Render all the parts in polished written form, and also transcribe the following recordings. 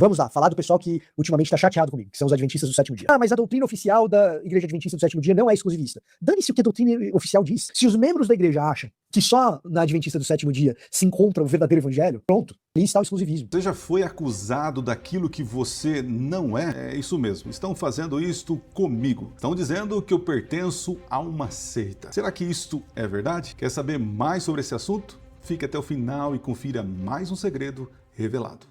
Vamos lá, falar do pessoal que ultimamente está chateado comigo, que são os adventistas do sétimo dia. Ah, mas a doutrina oficial da Igreja Adventista do sétimo dia não é exclusivista. Dane-se o que a doutrina oficial diz. Se os membros da igreja acham que só na Adventista do sétimo dia se encontra o verdadeiro evangelho, pronto, ali está o exclusivismo. Você já foi acusado daquilo que você não é? É isso mesmo, estão fazendo isto comigo. Estão dizendo que eu pertenço a uma seita. Será que isto é verdade? Quer saber mais sobre esse assunto? Fique até o final e confira mais um segredo revelado.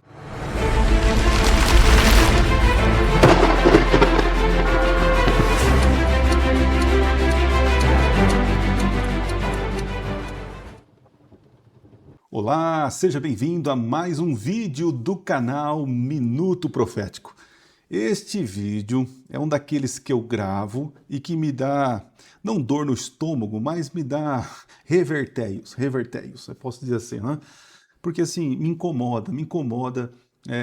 Olá, seja bem-vindo a mais um vídeo do canal Minuto Profético. Este vídeo é um daqueles que eu gravo e que me dá, não dor no estômago, mas me dá reverteios, eu posso dizer assim, né? Porque assim, me incomoda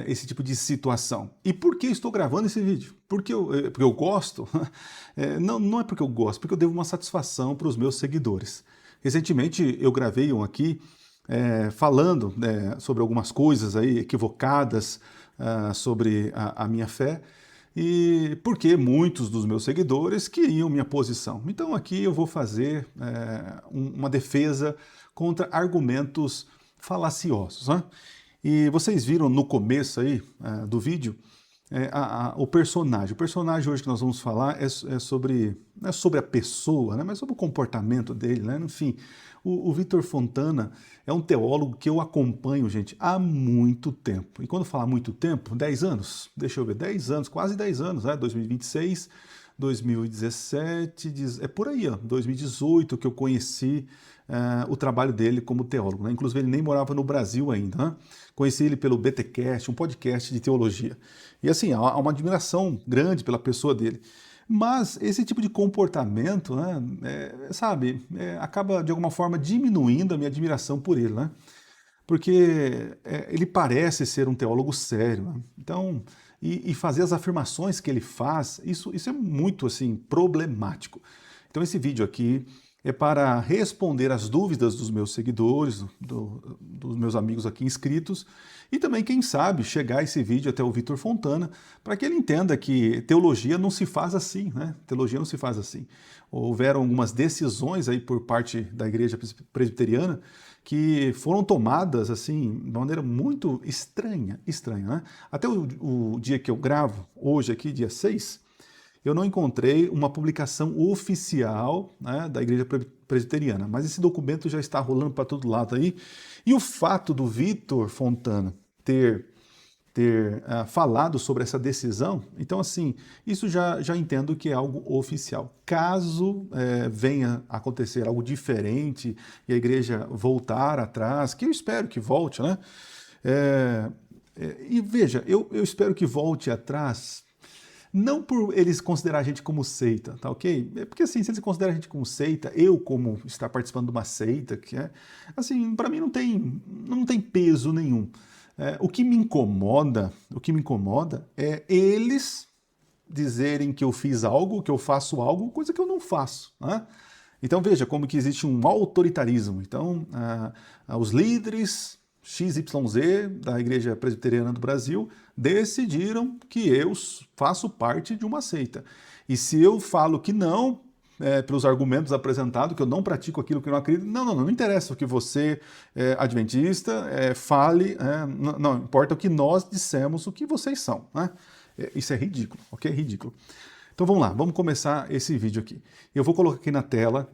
esse tipo de situação. E por que estou gravando esse vídeo? Porque eu gosto? Não é porque eu gosto, porque eu devo uma satisfação para os meus seguidores. Recentemente eu gravei um aqui falando sobre algumas coisas aí equivocadas sobre a minha fé, e porque muitos dos meus seguidores queriam minha posição. Então aqui eu vou fazer uma defesa contra argumentos falaciosos, né? E vocês viram no começo aí do vídeo o personagem. O personagem hoje que nós vamos falar não é sobre a pessoa, né, mas sobre o comportamento dele, né? Enfim, o Vitor Fontana é um teólogo que eu acompanho, gente, há muito tempo. E quando falar muito tempo, 10 anos, deixa eu ver, 10 anos, quase 10 anos, né? 2026, 2017, é por aí, ó, 2018 que eu conheci o trabalho dele como teólogo, né? Inclusive ele nem morava no Brasil ainda, né? Conheci ele pelo BTcast, um podcast de teologia. E assim, há uma admiração grande pela pessoa dele. Mas esse tipo de comportamento, né, acaba de alguma forma diminuindo a minha admiração por ele, né? Porque ele parece ser um teólogo sério, né? Então, e fazer as afirmações que ele faz, isso é muito assim problemático. Então esse vídeo aqui é para responder as dúvidas dos meus seguidores, dos meus amigos aqui inscritos, e também, quem sabe, chegar esse vídeo até o Vitor Fontana, para que ele entenda que teologia não se faz assim, né? Teologia não se faz assim. Houveram algumas decisões aí por parte da Igreja Presbiteriana que foram tomadas assim de maneira muito estranha, né? Até o dia que eu gravo, hoje aqui, dia 6, eu não encontrei uma publicação oficial, né, da Igreja Presbiteriana, mas esse documento já está rolando para todo lado aí. E o fato do Vitor Fontana ter falado sobre essa decisão, então assim, isso já entendo que é algo oficial. Caso venha acontecer algo diferente e a igreja voltar atrás, que eu espero que volte, né? E veja, eu espero que volte atrás, não por eles considerar a gente como seita, tá ok? Porque assim, se eles consideram a gente como seita, eu como estar participando de uma seita, que assim, para mim não tem peso nenhum. O que me incomoda é eles dizerem que eu fiz algo, que eu faço algo, coisa que eu não faço, né? Então veja como que existe um autoritarismo. Então, os líderes XYZ da Igreja Presbiteriana do Brasil decidiram que eu faço parte de uma seita. E se eu falo que não, pelos argumentos apresentados, que eu não pratico aquilo que eu não acredito, não interessa o que você, adventista, fale, não importa o que nós dissemos, o que vocês são, né? Isso é ridículo, ok? Ridículo. Então vamos lá, vamos começar esse vídeo aqui. Eu vou colocar aqui na tela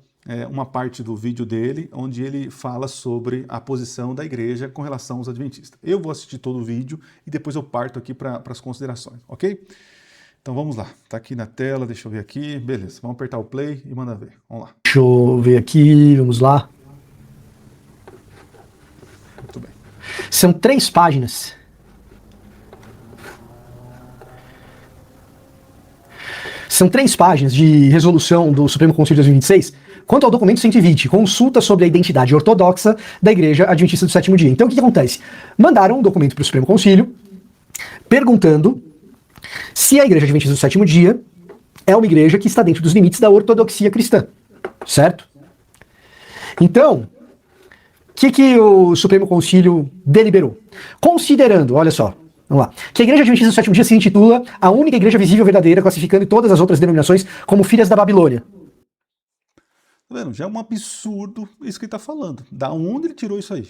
uma parte do vídeo dele, onde ele fala sobre a posição da igreja com relação aos adventistas. Eu vou assistir todo o vídeo e depois eu parto aqui para as considerações, ok? Então vamos lá, tá aqui na tela, deixa eu ver aqui, beleza, vamos apertar o play e manda ver, vamos lá. Deixa eu ver aqui, vamos lá. Muito bem. São 3 páginas. São 3 páginas de resolução do Supremo Conselho de 2026, quanto ao documento 120, consulta sobre a identidade ortodoxa da Igreja Adventista do Sétimo Dia. Então o que acontece? Mandaram um documento para o Supremo Concílio perguntando se a Igreja Adventista do Sétimo Dia é uma igreja que está dentro dos limites da ortodoxia cristã, certo? Então, o que o Supremo Concílio deliberou? Considerando, olha só, Vamos lá. Que a Igreja Adventista do Sétimo Dia se intitula a única igreja visível verdadeira, classificando todas as outras denominações como filhas da Babilônia. Tá vendo? Já é um absurdo isso que ele está falando. Da onde ele tirou isso aí?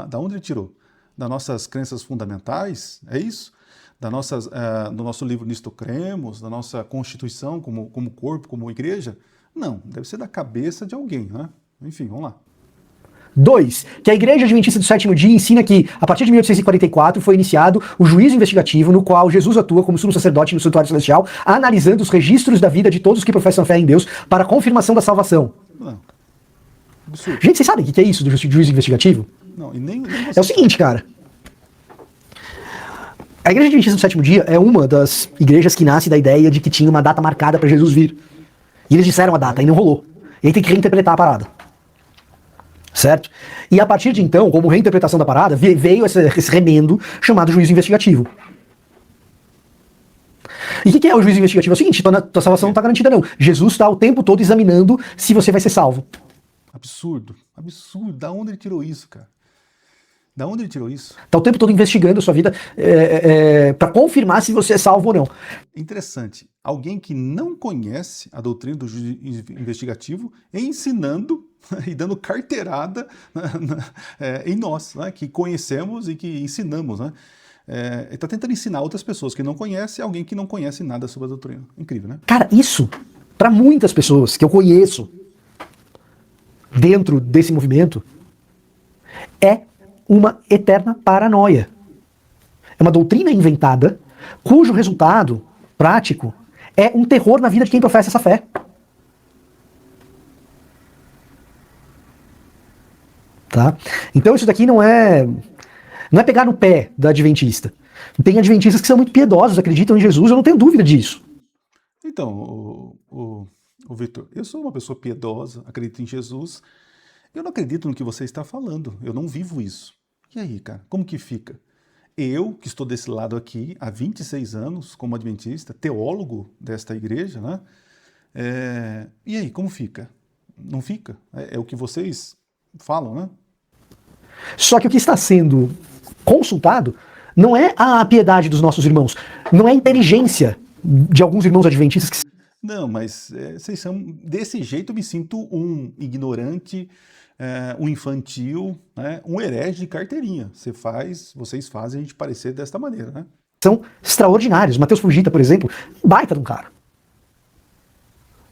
Da onde ele tirou? Das nossas crenças fundamentais? É isso? Do nosso livro Nisto Cremos, da nossa Constituição como corpo, como igreja? Não, deve ser da cabeça de alguém, né? Enfim, vamos lá. 2. Que a Igreja Adventista do Sétimo Dia ensina que, a partir de 1844, foi iniciado o juízo investigativo no qual Jesus atua como sumo sacerdote no santuário celestial, analisando os registros da vida de todos os que professam fé em Deus para a confirmação da salvação. Não. Absurdo. Gente, vocês sabem o que é isso do juízo investigativo? Não, e nem É o seguinte, cara. A Igreja Adventista do Sétimo Dia é uma das igrejas que nasce da ideia de que tinha uma data marcada para Jesus vir. E eles disseram a data e não rolou. E aí tem que reinterpretar a parada. Certo? E a partir de então, como reinterpretação da parada, veio esse remendo chamado juízo investigativo. E o que é o juízo investigativo? É o seguinte, tua salvação não está garantida não. Jesus está o tempo todo examinando se você vai ser salvo. Absurdo, absurdo. Da onde ele tirou isso, cara? Da onde ele tirou isso? Está o tempo todo investigando a sua vida para confirmar se você é salvo ou não. Interessante. Alguém que não conhece a doutrina do juízo investigativo ensinando e dando carteirada em nós, né, que conhecemos e que ensinamos. Né? Ele está tentando ensinar outras pessoas que não conhecem alguém que não conhece nada sobre a doutrina. Incrível, né? Cara, isso, para muitas pessoas que eu conheço dentro desse movimento, é uma eterna paranoia. É uma doutrina inventada, cujo resultado prático é um terror na vida de quem professa essa fé. Tá? Então isso daqui não é pegar no pé da adventista. Tem adventistas que são muito piedosos, acreditam em Jesus, eu não tenho dúvida disso. Então, o Vitor, eu sou uma pessoa piedosa, acredito em Jesus. Eu não acredito no que você está falando, eu não vivo isso. E aí, cara, como que fica? Eu, que estou desse lado aqui há 26 anos, como adventista, teólogo desta igreja, né? E aí, como fica? Não fica? É o que vocês falam, né? Só que o que está sendo consultado não é a piedade dos nossos irmãos, não é a inteligência de alguns irmãos adventistas que... Não, mas vocês são... Desse jeito eu me sinto um ignorante, um infantil, né? Um herege de carteirinha. Vocês fazem a gente parecer desta maneira, né? São extraordinários. Mateus Fugita, por exemplo, baita de um cara.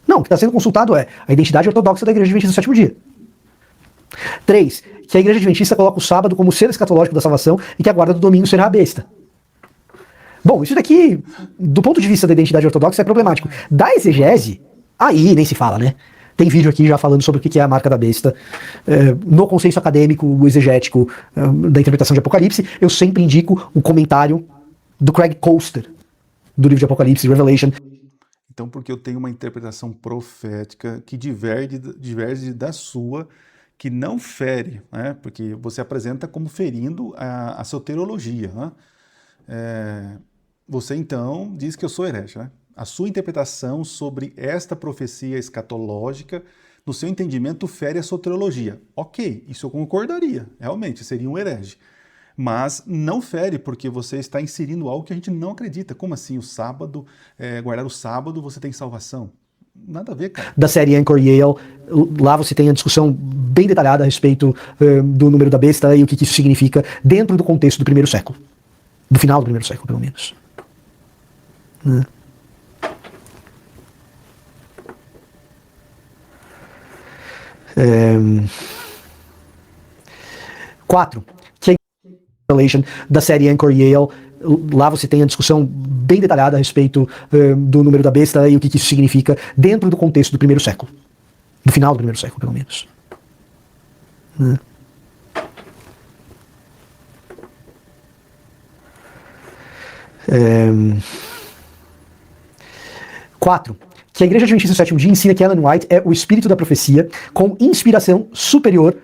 Não, o que está sendo consultado é a identidade ortodoxa da Igreja Adventista do Sétimo Dia. 3. Que a Igreja Adventista coloca o sábado como ser escatológico da salvação e que a guarda do domingo será a besta. Bom, isso daqui, do ponto de vista da identidade ortodoxa, é problemático. Da exegese, aí nem se fala, né? Tem vídeo aqui já falando sobre o que é a marca da besta. No consenso acadêmico, exegético, da interpretação de Apocalipse, eu sempre indico o comentário do Craig Koster, do livro de Apocalipse, Revelation. Então, porque eu tenho uma interpretação profética que diverge da sua, que não fere, né? Porque você apresenta como ferindo a soteriologia, né? Você, então, diz que eu sou herege, né? A sua interpretação sobre esta profecia escatológica, no seu entendimento, fere a soteriologia. Ok, isso eu concordaria, realmente, seria um herege. Mas não fere, porque você está inserindo algo que a gente não acredita. Como assim, o sábado, guardar o sábado, você tem salvação? Nada a ver, cara. Da série Anchor Yale, lá você tem a discussão bem detalhada a respeito do número da besta e o que isso significa dentro do contexto do primeiro século. Do final do primeiro século, pelo menos. 4. Que a Revelation da série Anchor Yale, lá você tem a discussão bem detalhada a respeito do número da besta e o que isso significa dentro do contexto do primeiro século. Do final do primeiro século, pelo menos. 4. Que a Igreja Adventista do Sétimo Dia ensina que Ellen White é o espírito da profecia com inspiração superior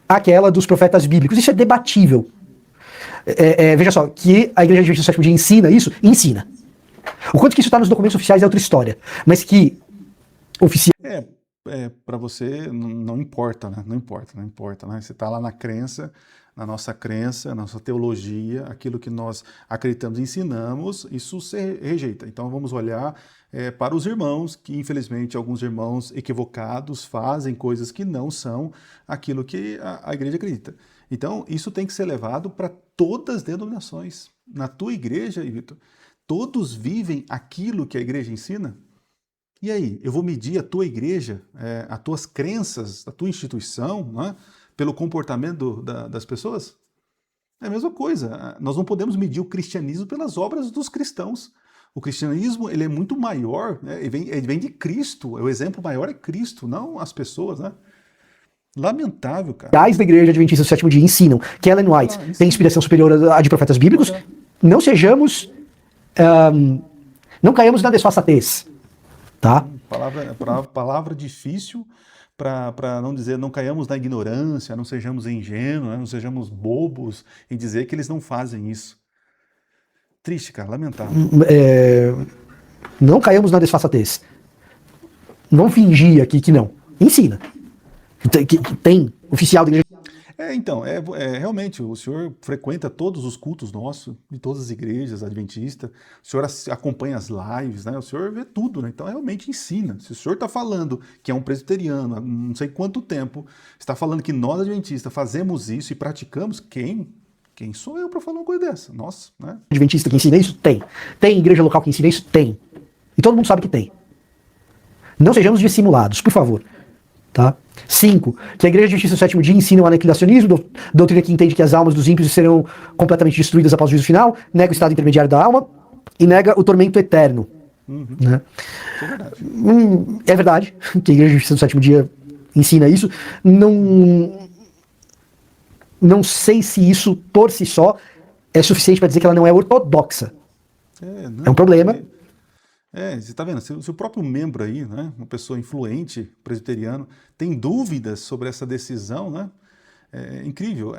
àquela dos profetas bíblicos. Isso é debatível. Veja só, que a Igreja Adventista do Sétimo Dia ensina isso? Ensina. O quanto que isso está nos documentos oficiais é outra história. Mas que oficial... Para você não importa, né? Não importa, né? Você está lá na crença, na nossa crença, na nossa teologia, aquilo que nós acreditamos e ensinamos, isso se rejeita. Então vamos olhar para os irmãos, que infelizmente alguns irmãos equivocados fazem coisas que não são aquilo que a igreja acredita. Então isso tem que ser levado para todas as denominações. Na tua igreja, Vitor, todos vivem aquilo que a igreja ensina? E aí, eu vou medir a tua igreja, as tuas crenças, a tua instituição, né, pelo comportamento das pessoas? É a mesma coisa. Nós não podemos medir o cristianismo pelas obras dos cristãos. O cristianismo ele é muito maior, né, ele vem de Cristo. O exemplo maior é Cristo, não as pessoas, né? Lamentável, cara. Da Igreja Adventista do Sétimo Dia ensinam que Ellen White tem inspiração superior à de profetas bíblicos. Não sejamos... não caiamos na desfaçatez. Tá? Palavra difícil para não dizer, não caiamos na ignorância, não sejamos ingênuos, né? Não sejamos bobos em dizer que eles não fazem isso. Triste, cara, lamentável. Não caiamos na desfaçatez. Não fingir aqui que não. Ensina. Que tem oficial da igreja. Então, realmente, o senhor frequenta todos os cultos nossos, de todas as igrejas adventistas, o senhor acompanha as lives, né? O senhor vê tudo, né? Então realmente ensina. Se o senhor está falando que é um presbiteriano há não sei quanto tempo, está falando que nós adventistas fazemos isso e praticamos, quem sou eu para falar uma coisa dessa? Nossa, né? Adventista que ensina isso? Tem. Tem igreja local que ensina isso? Tem. E todo mundo sabe que tem. Não sejamos dissimulados, por favor. Tá? 5. Que a Igreja Adventista do Sétimo Dia ensina o aniquilacionismo, doutrina que entende que as almas dos ímpios serão completamente destruídas após o juízo final, nega o estado intermediário da alma e nega o tormento eterno. Né? É verdade. É verdade que a Igreja Adventista do Sétimo Dia ensina isso. Não sei se isso, por si só, é suficiente para dizer que ela não é ortodoxa. É um problema. Você está vendo, se o próprio membro aí, né, uma pessoa influente, presbiteriano, tem dúvidas sobre essa decisão, né, é incrível.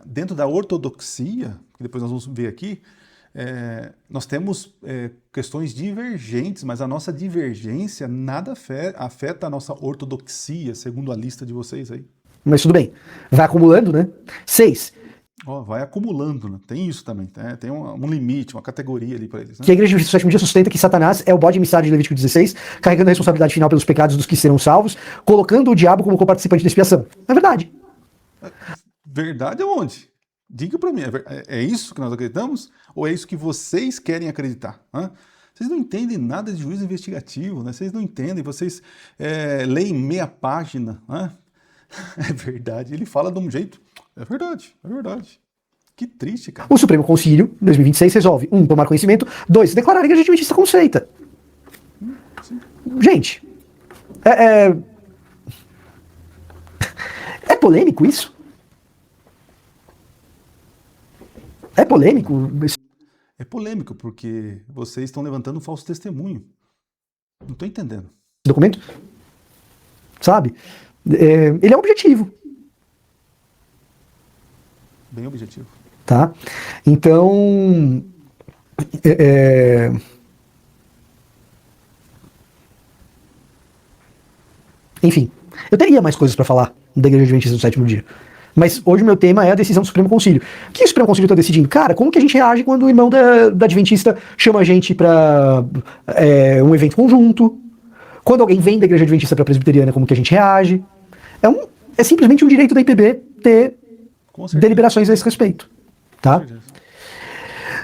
Dentro da ortodoxia, que depois nós vamos ver aqui, nós temos questões divergentes, mas a nossa divergência nada afeta a nossa ortodoxia, segundo a lista de vocês aí. Mas tudo bem, vai acumulando, né? 6. Vai acumulando, né? Tem isso também, tem um limite, uma categoria ali para eles. Né? Que a Igreja do Sétimo Dia sustenta que Satanás é o bode emissário de Levítico 16, carregando a responsabilidade final pelos pecados dos que serão salvos, colocando o diabo como coparticipante da expiação. É verdade. Verdade aonde? Diga para mim, é isso que nós acreditamos? Ou é isso que vocês querem acreditar? Né? Vocês não entendem nada de juízo investigativo, né? Vocês não entendem, vocês leem meia página, né? É verdade, ele fala de um jeito. É verdade, é verdade. Que triste, cara. O Supremo Concílio, em 2026, resolve: 1. Tomar conhecimento. 2. Declarar a Igreja Adventista como seita. Gente, é polêmico isso? É polêmico? É polêmico, porque vocês estão levantando um falso testemunho. Não estou entendendo. Documento? Sabe? Ele é objetivo. Bem objetivo. Tá? Então, enfim, eu teria mais coisas para falar da Igreja Adventista do Sétimo Dia. Mas hoje o meu tema é a decisão do Supremo Concílio. O que o Supremo Concílio está decidindo? Cara, como que a gente reage quando o irmão da Adventista chama a gente para um evento conjunto? Quando alguém vem da Igreja Adventista para a Presbiteriana, como que a gente reage? É simplesmente um direito da IPB ter deliberações a esse respeito. Tá?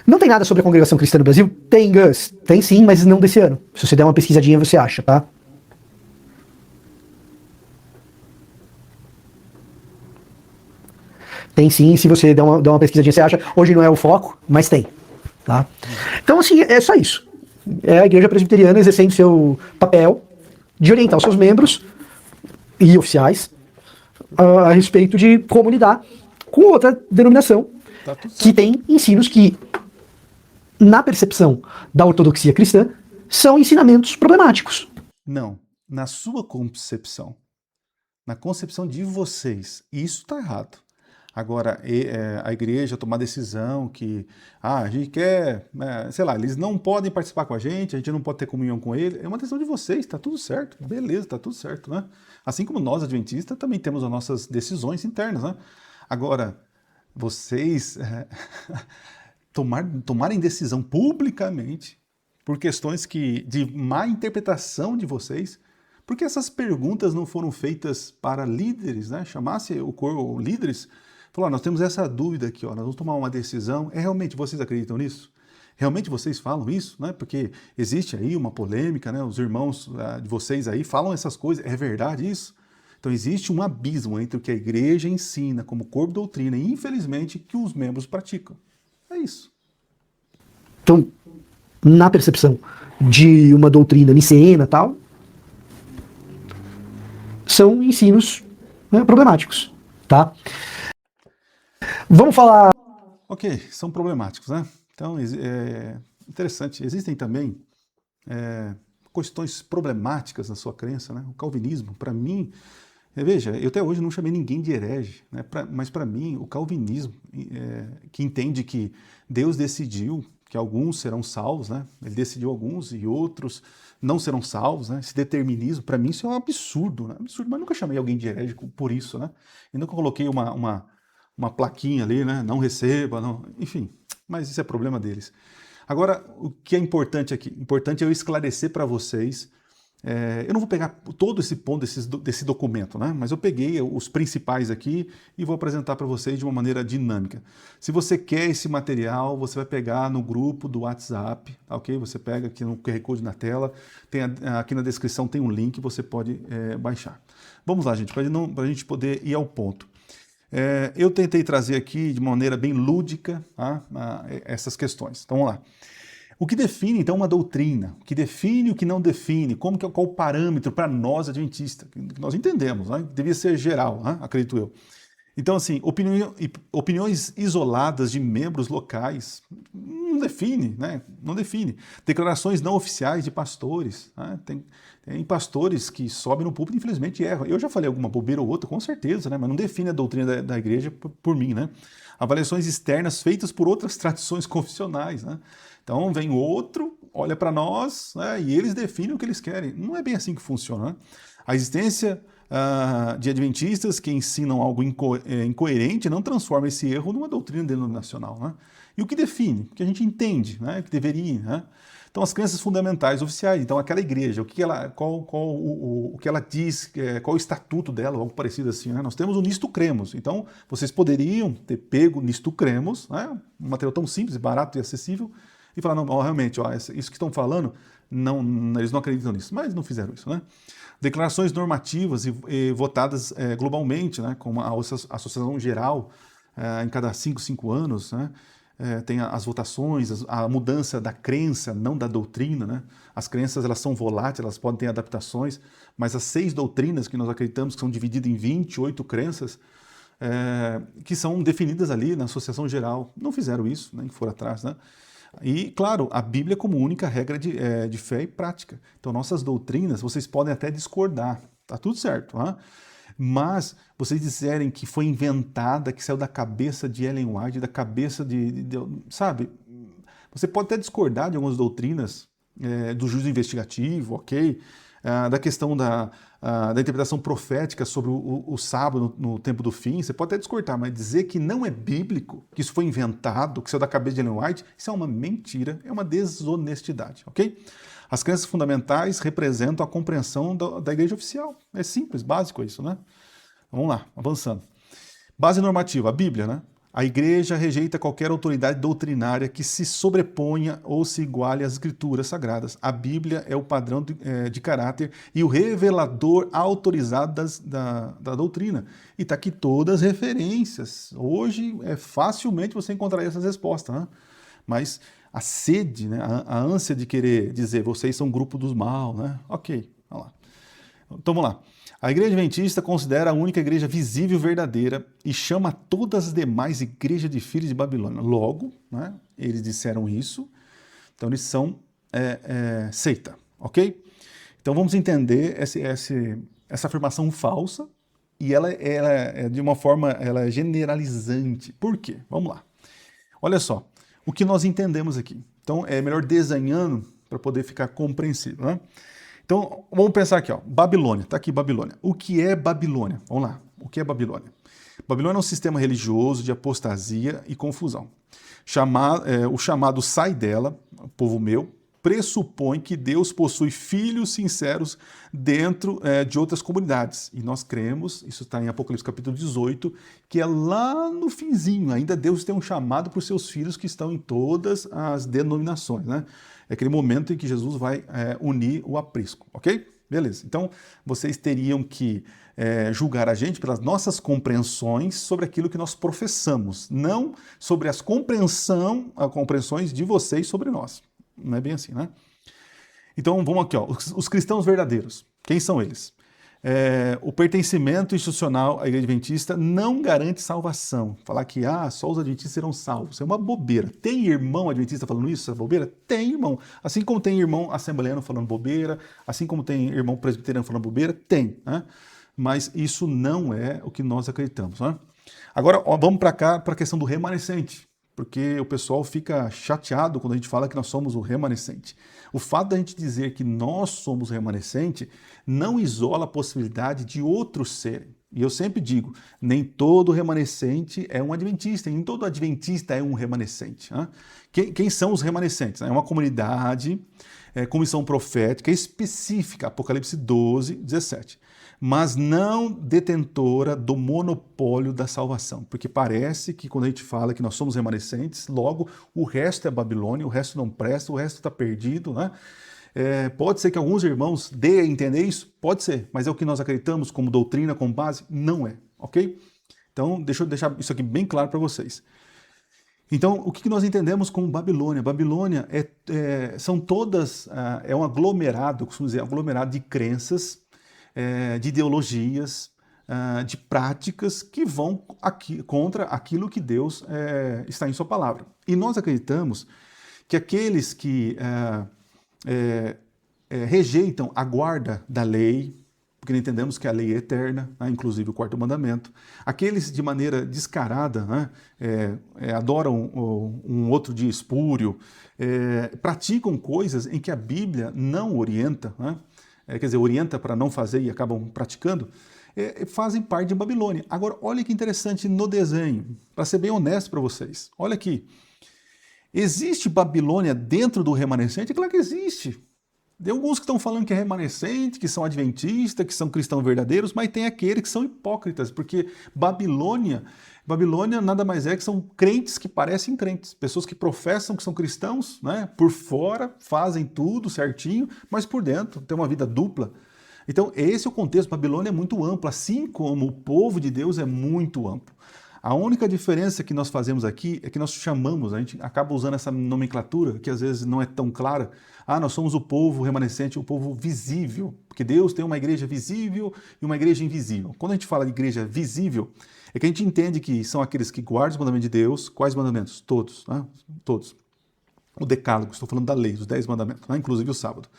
Não tem nada sobre a congregação cristã no Brasil? Tem, Gus. Tem sim, mas não desse ano. Se você der uma pesquisadinha, você acha, tá? Tem sim, se você der uma pesquisadinha, você acha. Hoje não é o foco, mas tem. Tá? Então, assim, é só isso. É a Igreja Presbiteriana exercendo seu papel de orientar os seus membros e oficiais a respeito de como lidar com outra denominação que tem ensinos que, na percepção da ortodoxia cristã, são ensinamentos problemáticos. Não, na sua concepção, na concepção de vocês, isso está errado. Agora, a igreja tomar decisão que a gente quer, sei lá, eles não podem participar com a gente não pode ter comunhão com ele, é uma decisão de vocês, está tudo certo, beleza, está tudo certo, né? Assim como nós, adventistas, também temos as nossas decisões internas, né? Agora, vocês tomarem decisão publicamente por questões de má interpretação de vocês, porque essas perguntas não foram feitas para líderes, né? Chamasse o líderes, falou, nós temos essa dúvida aqui, nós vamos tomar uma decisão, realmente vocês acreditam nisso? Realmente vocês falam isso, né? Porque existe aí uma polêmica, né? Os irmãos de vocês aí falam essas coisas, é verdade isso? Então existe um abismo entre o que a igreja ensina como corpo doutrina e, infelizmente, que os membros praticam. É isso. Então, na percepção de uma doutrina nicena e tal, são ensinos, né, problemáticos, tá? Vamos falar... Ok, são problemáticos, né? Então, é interessante. Existem também questões problemáticas na sua crença, né? O calvinismo, para mim, veja, eu até hoje não chamei ninguém de herege, né? Mas para mim, o calvinismo, que entende que Deus decidiu que alguns serão salvos, né? Ele decidiu alguns e outros não serão salvos, né? Esse determinismo, para mim, isso é um absurdo, né? Absurdo, mas nunca chamei alguém de herege por isso, né? E nunca coloquei uma plaquinha ali, né? Não receba, não... enfim, mas isso é problema deles. Agora, o que é importante aqui? Importante é eu esclarecer para vocês. Eu não vou pegar todo esse ponto desse documento, né? Mas eu peguei os principais aqui e vou apresentar para vocês de uma maneira dinâmica. Se você quer esse material, você vai pegar no grupo do WhatsApp, tá, ok? Você pega aqui no QR Code na tela, aqui na descrição tem um link, você pode baixar. Vamos lá, gente, para a gente poder ir ao ponto. Eu tentei trazer aqui de maneira bem lúdica, tá, essas questões. Então vamos lá. O que define, então, uma doutrina? O que define e o que não define? Qual o parâmetro para nós, adventistas? Que nós entendemos, né? Devia ser geral, né? Acredito eu. Então, assim, opiniões isoladas de membros locais não define, né? Não define. Declarações não oficiais de pastores, né? Tem pastores que sobem no púlpito e, infelizmente, erram. Eu já falei alguma bobeira ou outra, com certeza, né? Mas não define a doutrina da igreja por mim, né? Avaliações externas feitas por outras tradições confessionais, né? Então vem outro, olha para nós, né, e eles definem o que eles querem. Não é bem assim que funciona, né? A existência de adventistas que ensinam algo incoerente não transforma esse erro numa doutrina denominacional, né? E o que define? O que a gente entende, né? Que deveria, né? Então as crenças fundamentais oficiais, então aquela igreja, o que ela diz, qual o estatuto dela, algo parecido assim, né? Nós temos o Nisto Cremos, então vocês poderiam ter pego Nisto Cremos, né? Um material tão simples, barato e acessível, e falar, não, realmente, isso que estão falando, não, eles não acreditam nisso, mas não fizeram isso, né? Declarações normativas e votadas globalmente, né? Como a Associação Geral, em cada 5 anos, né? Tem as votações, a mudança da crença, não da doutrina, né? As crenças, elas são voláteis, elas podem ter adaptações, mas as 6 doutrinas que nós acreditamos, que são divididas em 28 crenças, que são definidas ali na Associação Geral, não fizeram isso, nem foram atrás, né? E, claro, a Bíblia como única regra de fé e prática. Então, nossas doutrinas, vocês podem até discordar, tá tudo certo, né? Mas vocês disserem que foi inventada, que saiu da cabeça de Ellen White, da cabeça sabe? Você pode até discordar de algumas doutrinas do juízo investigativo, ok? Da questão da interpretação profética sobre o sábado no tempo do fim, você pode até discordar, mas dizer que não é bíblico, que isso foi inventado, que saiu da cabeça de Ellen White, isso é uma mentira, é uma desonestidade, ok? As crenças fundamentais representam a compreensão da igreja oficial. É simples, básico isso, né? Vamos lá, avançando. Base normativa, a Bíblia, né? A igreja rejeita qualquer autoridade doutrinária que se sobreponha ou se iguale às escrituras sagradas. A Bíblia é o padrão de caráter e o revelador autorizado da doutrina. E está aqui todas as referências. Hoje facilmente você encontraria essas respostas, né? Mas a sede, né? A ânsia de querer dizer vocês são grupo dos mal, né? Ok, vamos lá. Então vamos lá. A Igreja Adventista considera a única igreja visível e verdadeira e chama todas as demais igrejas de filhos de Babilônia. Logo, né, eles disseram isso, então eles são seita, ok? Então vamos entender essa afirmação falsa e ela é de uma forma generalizante. Por quê? Vamos lá. Olha só, o que nós entendemos aqui. Então é melhor desenhando para poder ficar compreensível, né? Então, vamos pensar aqui, ó, Babilônia, tá aqui Babilônia. O que é Babilônia? Vamos lá, o que é Babilônia? Babilônia é um sistema religioso de apostasia e confusão. O chamado sai dela, povo meu, pressupõe que Deus possui filhos sinceros dentro de outras comunidades. E nós cremos, isso está em Apocalipse capítulo 18, que é lá no finzinho, ainda Deus tem um chamado para os seus filhos que estão em todas as denominações, né? É aquele momento em que Jesus vai unir o aprisco, ok? Beleza. Então, vocês teriam que julgar a gente pelas nossas compreensões sobre aquilo que nós professamos, não sobre as compreensões de vocês sobre nós. Não é bem assim, né? Então, vamos aqui, ó. Os cristãos verdadeiros. Quem são eles? O pertencimento institucional à Igreja Adventista não garante salvação. Falar que só os adventistas serão salvos. Isso é uma bobeira. Tem irmão adventista falando isso? É bobeira? Tem irmão. Assim como tem irmão assembleano falando bobeira, assim como tem irmão presbiteriano falando bobeira, tem, né? Mas isso não é o que nós acreditamos, né? Agora, ó, vamos para cá, para a questão do remanescente, porque o pessoal fica chateado quando a gente fala que nós somos o remanescente. O fato da gente dizer que nós somos o remanescente não isola a possibilidade de outros serem. E eu sempre digo, nem todo remanescente é um adventista, nem todo adventista é um remanescente, né? Quem são os remanescentes? É uma comunidade, comissão profética específica, Apocalipse 12, 17. Mas não detentora do monopólio da salvação. Porque parece que quando a gente fala que nós somos remanescentes, logo o resto é Babilônia, o resto não presta, o resto está perdido, né? Pode ser que alguns irmãos dê a entender isso? Pode ser, mas é o que nós acreditamos como doutrina, como base? Não é, ok? Então, deixa eu deixar isso aqui bem claro para vocês. Então, o que nós entendemos como Babilônia? Babilônia são todas, é um aglomerado, costumo dizer, aglomerado de crenças, de ideologias, de práticas que vão contra aquilo que Deus está em sua palavra. E nós acreditamos que aqueles que rejeitam a guarda da lei, porque entendemos que a lei é eterna, né, inclusive o quarto mandamento, aqueles de maneira descarada, né, adoram um outro dia espúrio, praticam coisas em que a Bíblia não orienta, né, quer dizer, orienta para não fazer e acabam praticando, fazem parte de Babilônia. Agora, olha que interessante no desenho, para ser bem honesto para vocês. Olha aqui. Existe Babilônia dentro do remanescente? É claro que existe. Tem alguns que estão falando que é remanescente, que são adventistas, que são cristãos verdadeiros, mas tem aqueles que são hipócritas, porque Babilônia nada mais é que são crentes que parecem crentes, pessoas que professam que são cristãos, né? Por fora fazem tudo certinho, mas por dentro tem uma vida dupla. Então esse é o contexto. Babilônia é muito amplo, assim como o povo de Deus é muito amplo. A única diferença que nós fazemos aqui é que nós chamamos, a gente acaba usando essa nomenclatura que às vezes não é tão clara. Nós somos o povo remanescente, o povo visível, porque Deus tem uma igreja visível e uma igreja invisível. Quando a gente fala de igreja visível, é que a gente entende que são aqueles que guardam os mandamentos de Deus. Quais mandamentos? Todos, né? Todos. O decálogo, estou falando da lei, os 10 mandamentos, né? Inclusive o sábado.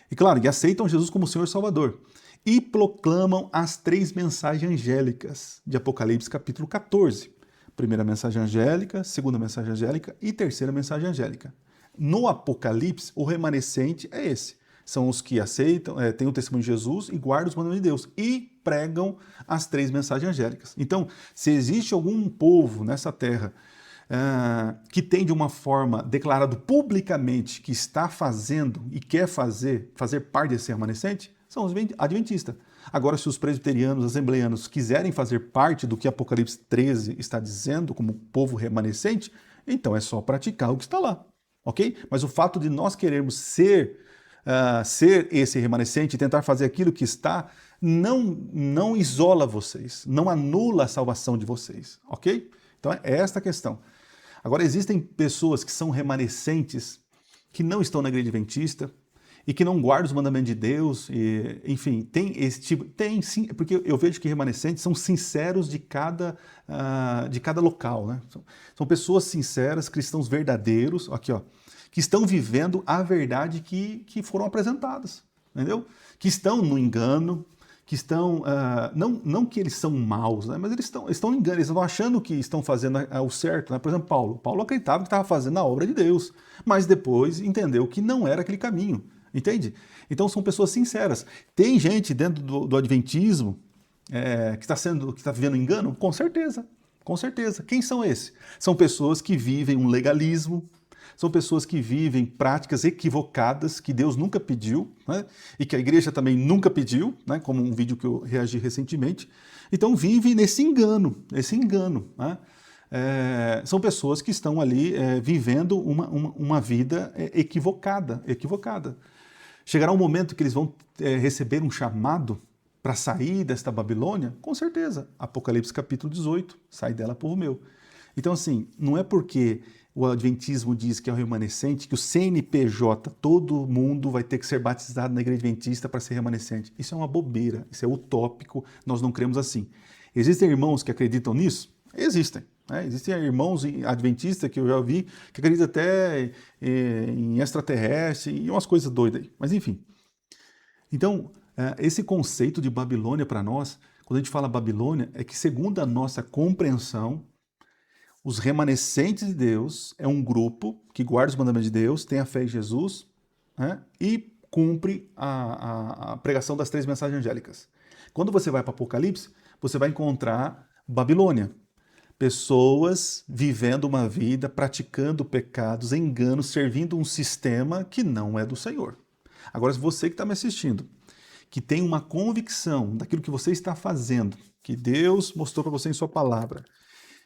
E claro, e aceitam Jesus como Senhor e Salvador. E proclamam as 3 mensagens angélicas de Apocalipse capítulo 14. Primeira mensagem angélica, segunda mensagem angélica e terceira mensagem angélica. No Apocalipse, o remanescente é esse. São os que aceitam, têm o testemunho de Jesus e guardam os mandamentos de Deus. E pregam as 3 mensagens angélicas. Então, se existe algum povo nessa terra que tem de uma forma declarado publicamente que está fazendo e quer fazer parte desse remanescente, são os adventistas. Agora, se os presbiterianos, assembleanos quiserem fazer parte do que Apocalipse 13 está dizendo como povo remanescente, então é só praticar o que está lá, ok? Mas o fato de nós querermos ser esse remanescente e tentar fazer aquilo que está, não isola vocês, não anula a salvação de vocês, ok? Então é esta a questão. Agora, existem pessoas que são remanescentes, que não estão na igreja adventista, e que não guardam os mandamentos de Deus, e, enfim, tem esse tipo, tem sim, porque eu vejo que remanescentes são sinceros de cada local, né? São pessoas sinceras, cristãos verdadeiros, aqui ó, que estão vivendo a verdade que foram apresentadas, entendeu? Que estão no engano, que estão, não que eles são maus, né? Mas eles estão no engano, eles estão achando que estão fazendo o certo, né? Por exemplo, Paulo acreditava que estava fazendo a obra de Deus, mas depois entendeu que não era aquele caminho. Entende? Então são pessoas sinceras. Tem gente dentro do adventismo que está vivendo engano? Com certeza, com certeza. Quem são esses? São pessoas que vivem um legalismo, são pessoas que vivem práticas equivocadas que Deus nunca pediu, né? E que a igreja também nunca pediu, né? Como um vídeo que eu reagi recentemente. Então vivem nesse engano, né? São pessoas que estão ali vivendo uma vida equivocada. Chegará um momento que eles vão receber um chamado para sair desta Babilônia? Com certeza. Apocalipse capítulo 18, sai dela, povo meu. Então assim, não é porque o Adventismo diz que é o remanescente, que o CNPJ, todo mundo vai ter que ser batizado na igreja adventista para ser remanescente. Isso é uma bobeira, isso é utópico, nós não cremos assim. Existem irmãos que acreditam nisso? Existem. Existem irmãos adventistas que eu já vi que acreditam até em extraterrestre e umas coisas doidas aí. Mas enfim. Então, esse conceito de Babilônia para nós, quando a gente fala Babilônia, é que segundo a nossa compreensão, os remanescentes de Deus é um grupo que guarda os mandamentos de Deus, tem a fé em Jesus, né, e cumpre a pregação das 3 mensagens angélicas. Quando você vai para Apocalipse, você vai encontrar Babilônia. Pessoas vivendo uma vida, praticando pecados, enganos, servindo um sistema que não é do Senhor. Agora, se você que está me assistindo, que tem uma convicção daquilo que você está fazendo, que Deus mostrou para você em sua palavra,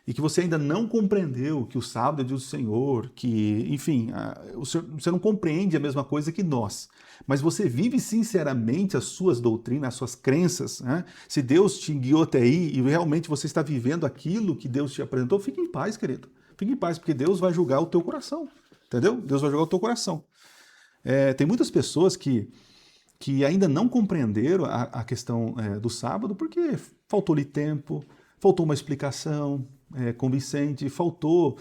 e que você ainda não compreendeu que o sábado é dia do Senhor, que, enfim, você não compreende a mesma coisa que nós, mas você vive sinceramente as suas doutrinas, as suas crenças, né? Se Deus te guiou até aí e realmente você está vivendo aquilo que Deus te apresentou, fique em paz, querido. Fique em paz, porque Deus vai julgar o teu coração, entendeu? Deus vai julgar o teu coração. Tem muitas pessoas que ainda não compreenderam a questão do sábado porque faltou-lhe tempo, faltou uma explicação convincente, faltou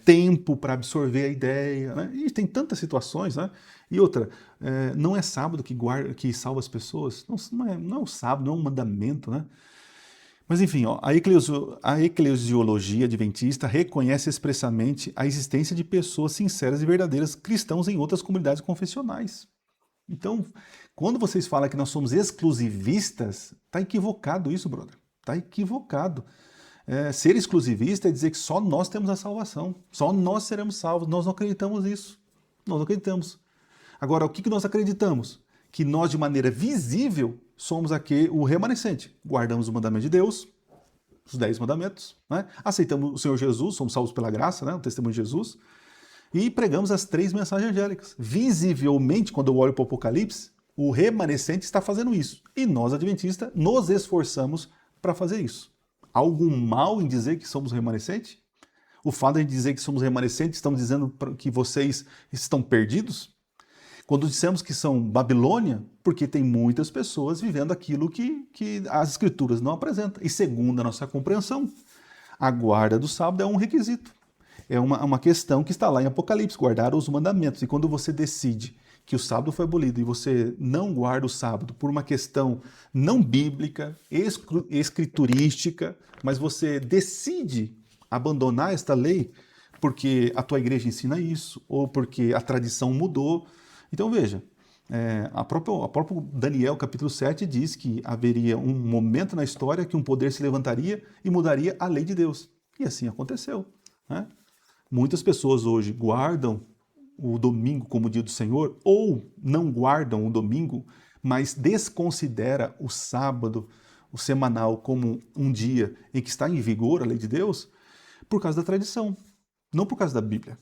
tempo para absorver a ideia, né? E tem tantas situações, né? E outra, não é sábado que salva as pessoas, não é o sábado, não é um mandamento, né? Mas enfim, ó, a eclesiologia adventista reconhece expressamente a existência de pessoas sinceras e verdadeiras cristãos em outras comunidades confessionais. Então, quando vocês falam que nós somos exclusivistas, está equivocado isso, brother. Está equivocado. Ser exclusivista é dizer que só nós temos a salvação, só nós seremos salvos. Nós não acreditamos nisso. Nós não acreditamos. Agora, o que nós acreditamos? Que nós, de maneira visível, somos aqui o remanescente. Guardamos o mandamento de Deus, os 10 mandamentos, né? Aceitamos o Senhor Jesus, somos salvos pela graça, né? O testemunho de Jesus, e pregamos as 3 mensagens angélicas. Visivelmente, quando eu olho para o Apocalipse, o remanescente está fazendo isso. E nós, adventistas, nos esforçamos para fazer isso. Algum mal em dizer que somos remanescentes? O fato de dizer que somos remanescentes, estamos dizendo que vocês estão perdidos? Quando dissemos que são Babilônia, porque tem muitas pessoas vivendo aquilo que as Escrituras não apresentam. E segundo a nossa compreensão, a guarda do sábado é um requisito. É uma questão que está lá em Apocalipse, guardar os mandamentos. E quando você decide que o sábado foi abolido e você não guarda o sábado por uma questão não bíblica, escriturística, mas você decide abandonar esta lei porque a tua igreja ensina isso, ou porque a tradição mudou. Então veja, a próprio Daniel capítulo 7 diz que haveria um momento na história que um poder se levantaria e mudaria a lei de Deus. E assim aconteceu, né? Muitas pessoas hoje guardam o domingo como dia do Senhor, ou não guardam o domingo, mas desconsidera o sábado, o semanal, como um dia em que está em vigor a lei de Deus, por causa da tradição, não por causa da Bíblia.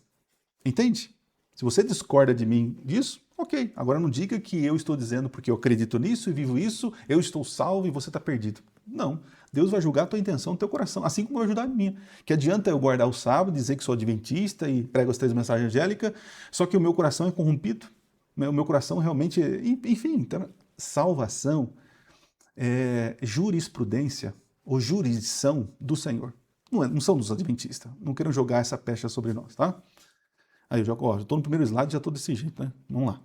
Entende? Se você discorda de mim disso, ok. Agora não diga que eu estou dizendo porque eu acredito nisso e vivo isso, eu estou salvo e você está perdido. Não. Deus vai julgar a tua intenção, o teu coração, assim como vai ajudar a minha. Que adianta eu guardar o sábado, dizer que sou adventista e prego as 3 mensagens angélicas, só que o meu coração é corrompido. O meu coração realmente, enfim, então, salvação é jurisprudência ou jurisdição do Senhor. Não são dos adventistas. Não queiram jogar essa pecha sobre nós, tá? Aí eu já estou no primeiro slide, já estou desse jeito, né? Vamos lá.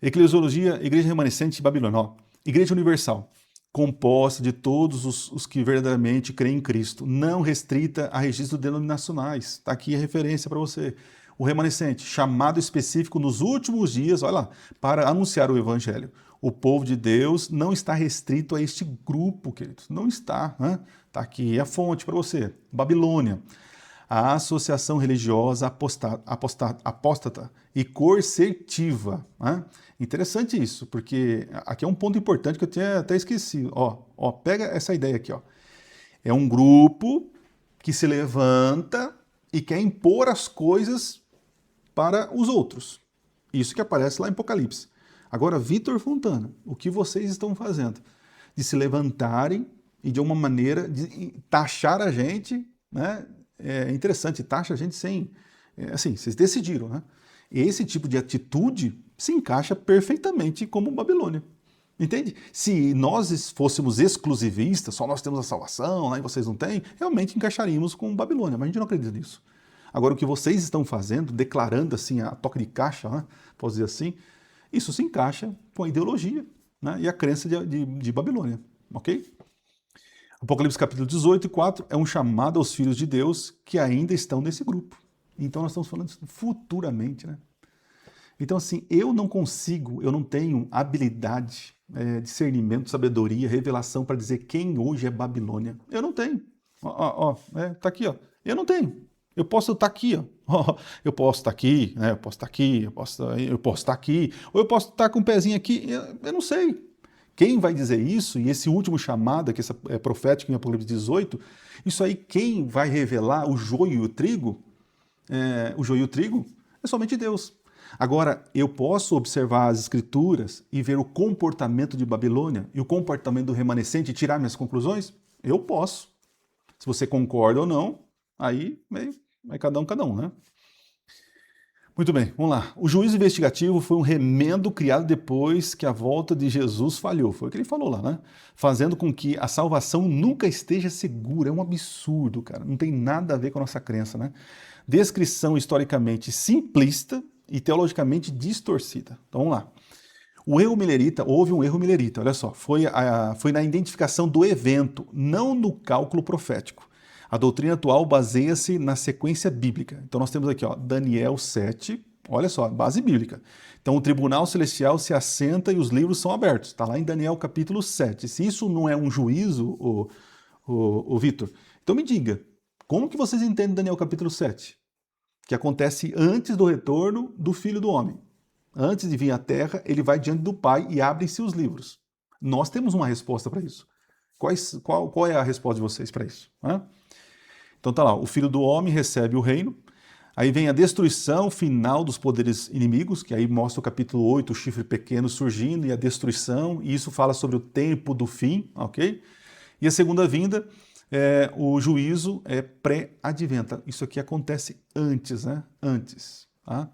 Eclesiologia, Igreja Remanescente de Babilônia. Ó, Igreja Universal, composta de todos os que verdadeiramente creem em Cristo, não restrita a registros denominacionais. Está aqui a referência para você. O remanescente, chamado específico nos últimos dias, olha lá, para anunciar o Evangelho. O povo de Deus não está restrito a este grupo, queridos. Não está. Né? Tá aqui a fonte para você. Babilônia. A associação religiosa apóstata e coercitiva. Né? Interessante isso, porque aqui é um ponto importante que eu tinha até esquecido. Pega essa ideia aqui. É um grupo que se levanta e quer impor as coisas para os outros. Isso que aparece lá em Apocalipse. Agora, Vitor Fontana, o que vocês estão fazendo? De se levantarem e de uma maneira de taxar a gente, né? É interessante, taxa a gente sem... assim, vocês decidiram, né? Esse tipo de atitude se encaixa perfeitamente como Babilônia. Entende? Se nós fôssemos exclusivistas, só nós temos a salvação, né, e vocês não têm, realmente encaixaríamos com Babilônia, mas a gente não acredita nisso. Agora, o que vocês estão fazendo, declarando assim a toque de caixa, né, posso dizer assim, isso se encaixa com a ideologia, né, e a crença de Babilônia, ok? Apocalipse capítulo 18 e 4 é um chamado aos filhos de Deus que ainda estão nesse grupo. Então nós estamos falando futuramente, né? Então assim, eu não tenho habilidade, discernimento, sabedoria, revelação para dizer quem hoje é Babilônia. Eu não tenho. Tá aqui, ó. Eu não tenho. Eu posso estar aqui, ó. Eu posso estar aqui, né? Eu posso estar aqui, eu posso estar aqui, ou eu posso estar com o pezinho aqui. Eu não sei. Quem vai dizer isso, e esse último chamado, que é profético em Apocalipse 18, isso aí, quem vai revelar o joio e o trigo? O joio e o trigo é somente Deus. Agora, eu posso observar as escrituras e ver o comportamento de Babilônia e o comportamento do remanescente e tirar minhas conclusões? Eu posso. Se você concorda ou não, aí é cada um, né? Muito bem, vamos lá. O juízo investigativo foi um remendo criado depois que a volta de Jesus falhou. Foi o que ele falou lá, né? Fazendo com que a salvação nunca esteja segura. É um absurdo, cara. Não tem nada a ver com a nossa crença, né? Descrição historicamente simplista e teologicamente distorcida. Então vamos lá. Houve um erro milerita, olha só. Foi na identificação do evento, não no cálculo profético. A doutrina atual baseia-se na sequência bíblica. Então nós temos aqui, ó, Daniel 7, olha só, base bíblica. Então o tribunal celestial se assenta e os livros são abertos. Está lá em Daniel capítulo 7. Se isso não é um juízo, o Vitor, então me diga, como que vocês entendem Daniel capítulo 7? Que acontece antes do retorno do Filho do Homem. Antes de vir à Terra, ele vai diante do Pai e abrem-se os livros. Nós temos uma resposta para isso. Qual é a resposta de vocês para isso? Então tá lá, o Filho do Homem recebe o reino, aí vem a destruição final dos poderes inimigos, que aí mostra o capítulo 8, o chifre pequeno surgindo e a destruição, e isso fala sobre o tempo do fim, ok? E a segunda vinda, o juízo é pré-adventa. Isso aqui acontece antes, né? Antes. Tá?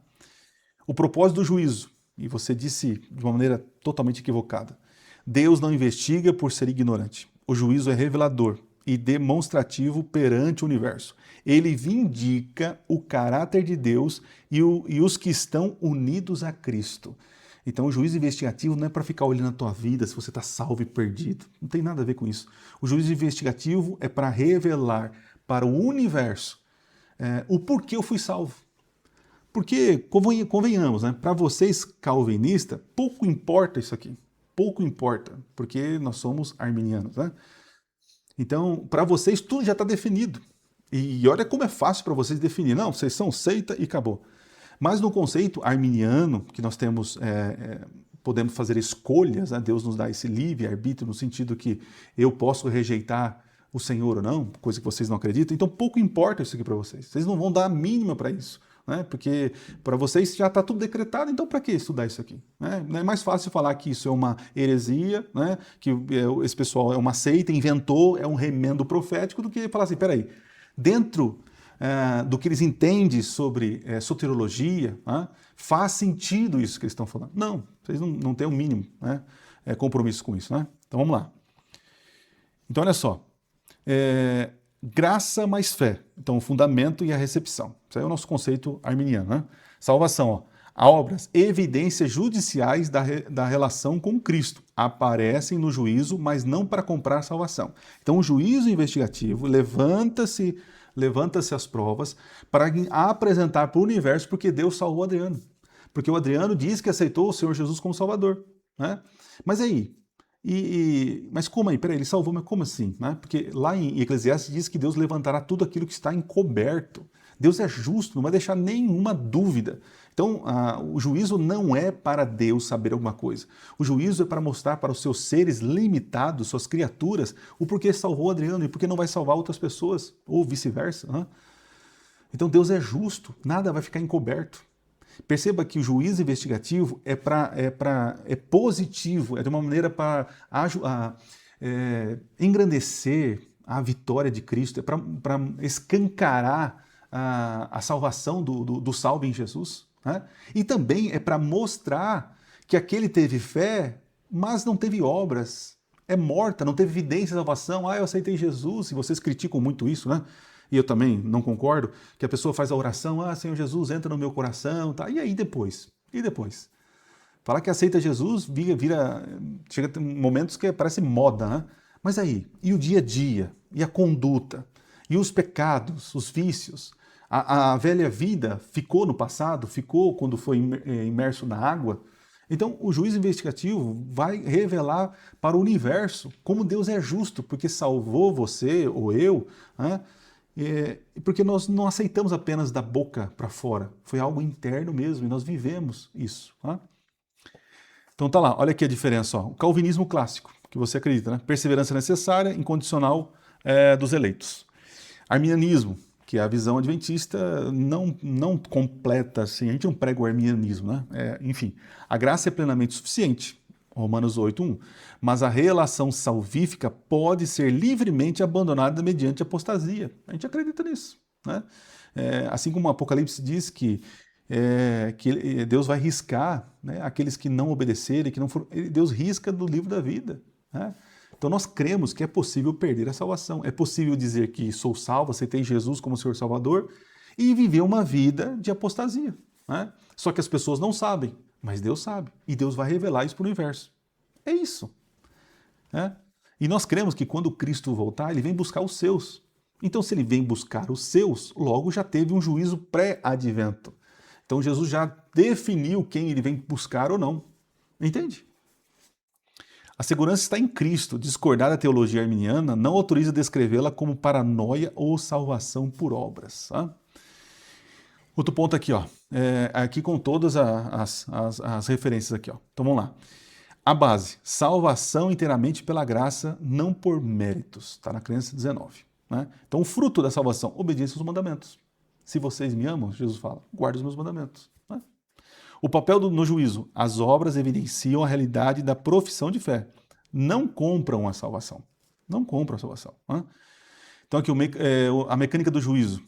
O propósito do juízo, e você disse de uma maneira totalmente equivocada, Deus não investiga por ser ignorante. O juízo é revelador e demonstrativo perante o universo. Ele vindica o caráter de Deus e os que estão unidos a Cristo. Então o juízo investigativo não é para ficar olhando a tua vida se você está salvo e perdido. Não tem nada a ver com isso. O juízo investigativo é para revelar para o universo o porquê eu fui salvo. Porque, convenhamos, né, para vocês calvinistas, pouco importa isso aqui. Pouco importa, porque nós somos arminianos, né? Então, para vocês, tudo já está definido. E olha como é fácil para vocês definir. Não, vocês são seita e acabou. Mas no conceito arminiano, que nós temos, podemos fazer escolhas, né? Deus nos dá esse livre-arbítrio no sentido que eu posso rejeitar o Senhor ou não, coisa que vocês não acreditam. Então, pouco importa isso aqui para vocês. Vocês não vão dar a mínima para isso. Né? Porque para vocês já está tudo decretado, então para que estudar isso aqui? Né? É mais fácil falar que isso é uma heresia, né? Que esse pessoal é uma seita, inventou, é um remendo profético, do que falar assim, peraí, dentro do que eles entendem sobre soteriologia, né? Faz sentido isso que eles estão falando. Não, vocês não têm o mínimo, né? Compromisso com isso. Né? Então vamos lá. Então olha só. Graça mais fé. Então, o fundamento e a recepção. Isso aí é o nosso conceito arminiano, né? Salvação, ó. Obras, evidências judiciais da relação com Cristo. Aparecem no juízo, mas não para comprar salvação. Então, o juízo investigativo levanta-se as provas para apresentar para o universo porque Deus salvou Adriano. Porque o Adriano diz que aceitou o Senhor Jesus como Salvador. né? Mas aí, mas como aí? Peraí, ele salvou, mas como assim? Né? Porque lá em Eclesiastes diz que Deus levantará tudo aquilo que está encoberto. Deus é justo, não vai deixar nenhuma dúvida. Então, o juízo não é para Deus saber alguma coisa. O juízo é para mostrar para os seus seres limitados, suas criaturas, o porquê salvou Adriano e porquê não vai salvar outras pessoas, ou vice-versa. Né? Então, Deus é justo, nada vai ficar encoberto. Perceba que o juízo investigativo é positivo, é de uma maneira para engrandecer a vitória de Cristo, é para escancarar a salvação do salvo em Jesus. Né? E também é para mostrar que aquele teve fé, mas não teve obras, é morta, não teve evidência de salvação. Eu aceitei Jesus, e vocês criticam muito isso, né? E eu também não concordo, que a pessoa faz a oração, Senhor Jesus, entra no meu coração, tá? E aí depois? E depois? Falar que aceita Jesus chega a ter momentos que parece moda, né? Mas aí, e o dia a dia? E a conduta? E os pecados, os vícios? A velha vida ficou no passado? Ficou quando foi imerso na água? Então, o juízo investigativo vai revelar para o universo como Deus é justo, porque salvou você ou eu, né? Porque nós não aceitamos apenas da boca para fora, foi algo interno mesmo, e nós vivemos isso. Tá? Então tá lá, olha aqui a diferença. Ó. O calvinismo clássico, que você acredita, né? Perseverança necessária, incondicional dos eleitos. Arminianismo, que é a visão adventista não completa, assim, a gente não prega o arminianismo, né? Enfim, a graça é plenamente suficiente, Romanos 8:1, mas a relação salvífica pode ser livremente abandonada mediante apostasia. A gente acredita nisso. Né? Assim como o Apocalipse diz que Deus vai riscar, né, aqueles que não obedecerem, que não foram, Deus risca do livro da vida. Né? Então nós cremos que é possível perder a salvação. É possível dizer que sou salvo, aceitei Jesus como Senhor Salvador e viver uma vida de apostasia. Né? Só que as pessoas não sabem. Mas Deus sabe, e Deus vai revelar isso para o universo. É isso. Né? E nós cremos que quando Cristo voltar, ele vem buscar os seus. Então, se ele vem buscar os seus, logo já teve um juízo pré-advento. Então, Jesus já definiu quem ele vem buscar ou não. Entende? A segurança está em Cristo. Discordar da teologia arminiana não autoriza descrevê-la como paranoia ou salvação por obras. Tá? Outro ponto aqui, ó, aqui com todas as referências aqui. Ó. Então vamos lá. A base, salvação inteiramente pela graça, não por méritos. Está na crença 19. Né? Então o fruto da salvação, obediência aos mandamentos. Se vocês me amam, Jesus fala, guarde os meus mandamentos. Né? O papel no juízo, as obras evidenciam a realidade da profissão de fé. Não compram a salvação. Não compram a salvação. Né? Então aqui a mecânica do juízo.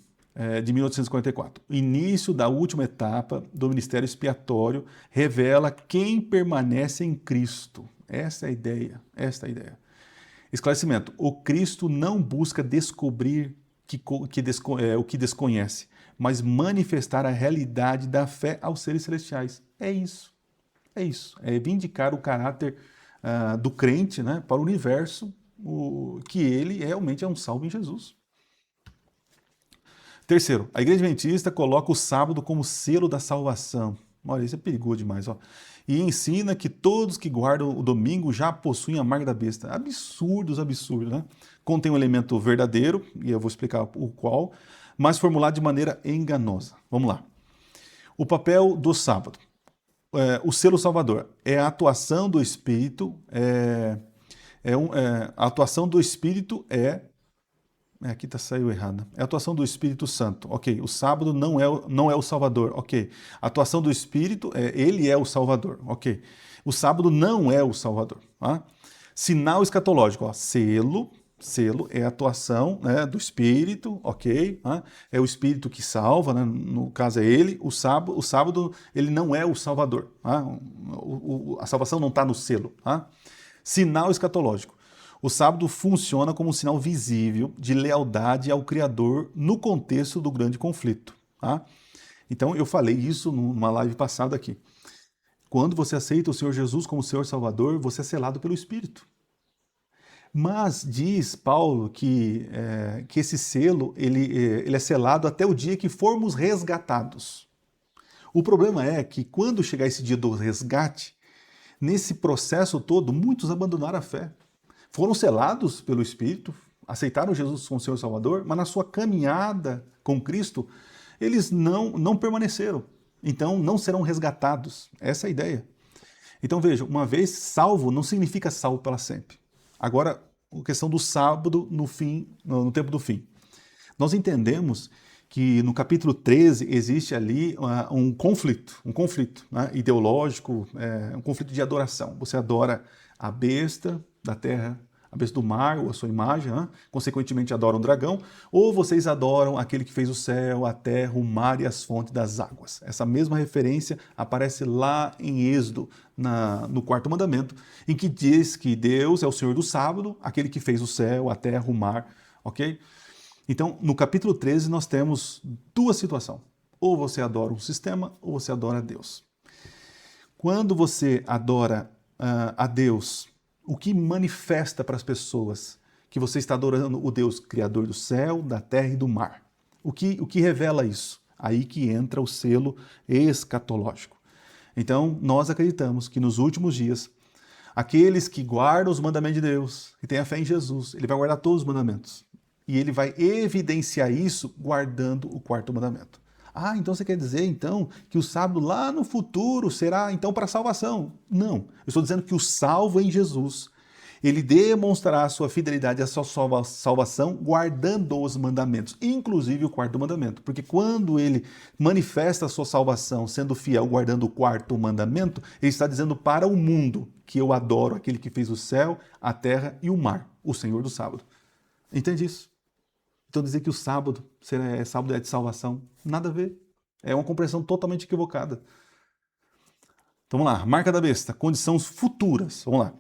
De 1844. O início da última etapa do ministério expiatório revela quem permanece em Cristo. Essa é a ideia. Esta é a ideia. Esclarecimento. O Cristo não busca descobrir o que desconhece, mas manifestar a realidade da fé aos seres celestiais. É isso. É isso. É vindicar o caráter do crente, né, para o universo, que ele realmente é um salvo em Jesus. Terceiro, a Igreja Adventista coloca o sábado como selo da salvação. Olha, isso é perigoso demais. Ó. E ensina que todos que guardam o domingo já possuem a marca da besta. Absurdos, né? Contém um elemento verdadeiro, e eu vou explicar o qual, mas formulado de maneira enganosa. Vamos lá. O papel do sábado. O selo salvador é a atuação do Espírito. A atuação do Espírito aqui saiu errado. É a atuação do Espírito Santo. Ok. O sábado não é o Salvador. Ok. A atuação do Espírito, ele é o Salvador. Ok. O sábado não é o Salvador. Tá? Sinal escatológico. Ó. Selo é a atuação, né, do Espírito. Ok. Tá? É o Espírito que salva, né? No caso é ele. O sábado ele não é o Salvador. Tá? A salvação não está no selo. Tá? Sinal escatológico. O sábado funciona como um sinal visível de lealdade ao Criador no contexto do grande conflito. Tá? Então, eu falei isso numa live passada aqui. Quando você aceita o Senhor Jesus como Senhor Salvador, você é selado pelo Espírito. Mas diz Paulo que esse selo ele é selado até o dia que formos resgatados. O problema é que quando chegar esse dia do resgate, nesse processo todo, muitos abandonaram a fé. Foram selados pelo Espírito, aceitaram Jesus como Senhor e Salvador, mas na sua caminhada com Cristo, eles não permaneceram. Então, não serão resgatados. Essa é a ideia. Então, veja, uma vez salvo, não significa salvo para sempre. Agora, a questão do sábado no tempo do fim. Nós entendemos que no capítulo 13 existe ali um conflito né, ideológico, um conflito de adoração. Você adora a besta da terra, a besta do mar, ou a sua imagem, né? Consequentemente adoram o dragão, ou vocês adoram aquele que fez o céu, a terra, o mar e as fontes das águas. Essa mesma referência aparece lá em Êxodo, no quarto mandamento, em que diz que Deus é o Senhor do sábado, aquele que fez o céu, a terra, o mar, ok? Então, no capítulo 13, nós temos duas situações. Ou você adora um sistema, ou você adora a Deus. Quando você adora a Deus, o que manifesta para as pessoas que você está adorando o Deus criador do céu, da terra e do mar? O que revela isso? Aí que entra o selo escatológico. Então, nós acreditamos que nos últimos dias, aqueles que guardam os mandamentos de Deus, que têm a fé em Jesus, ele vai guardar todos os mandamentos. E ele vai evidenciar isso guardando o quarto mandamento. Ah, então você quer dizer, então, que o sábado lá no futuro será, então, para a salvação? Não. Eu estou dizendo que o salvo em Jesus, ele demonstrará a sua fidelidade, a sua salvação, guardando os mandamentos, inclusive o quarto mandamento. Porque quando ele manifesta a sua salvação, sendo fiel, guardando o quarto mandamento, ele está dizendo para o mundo que eu adoro aquele que fez o céu, a terra e o mar, o Senhor do sábado. Entende isso? Então dizer que o sábado sábado é de salvação, nada a ver. É uma compreensão totalmente equivocada. Então vamos lá, marca da besta, condições futuras. Vamos lá.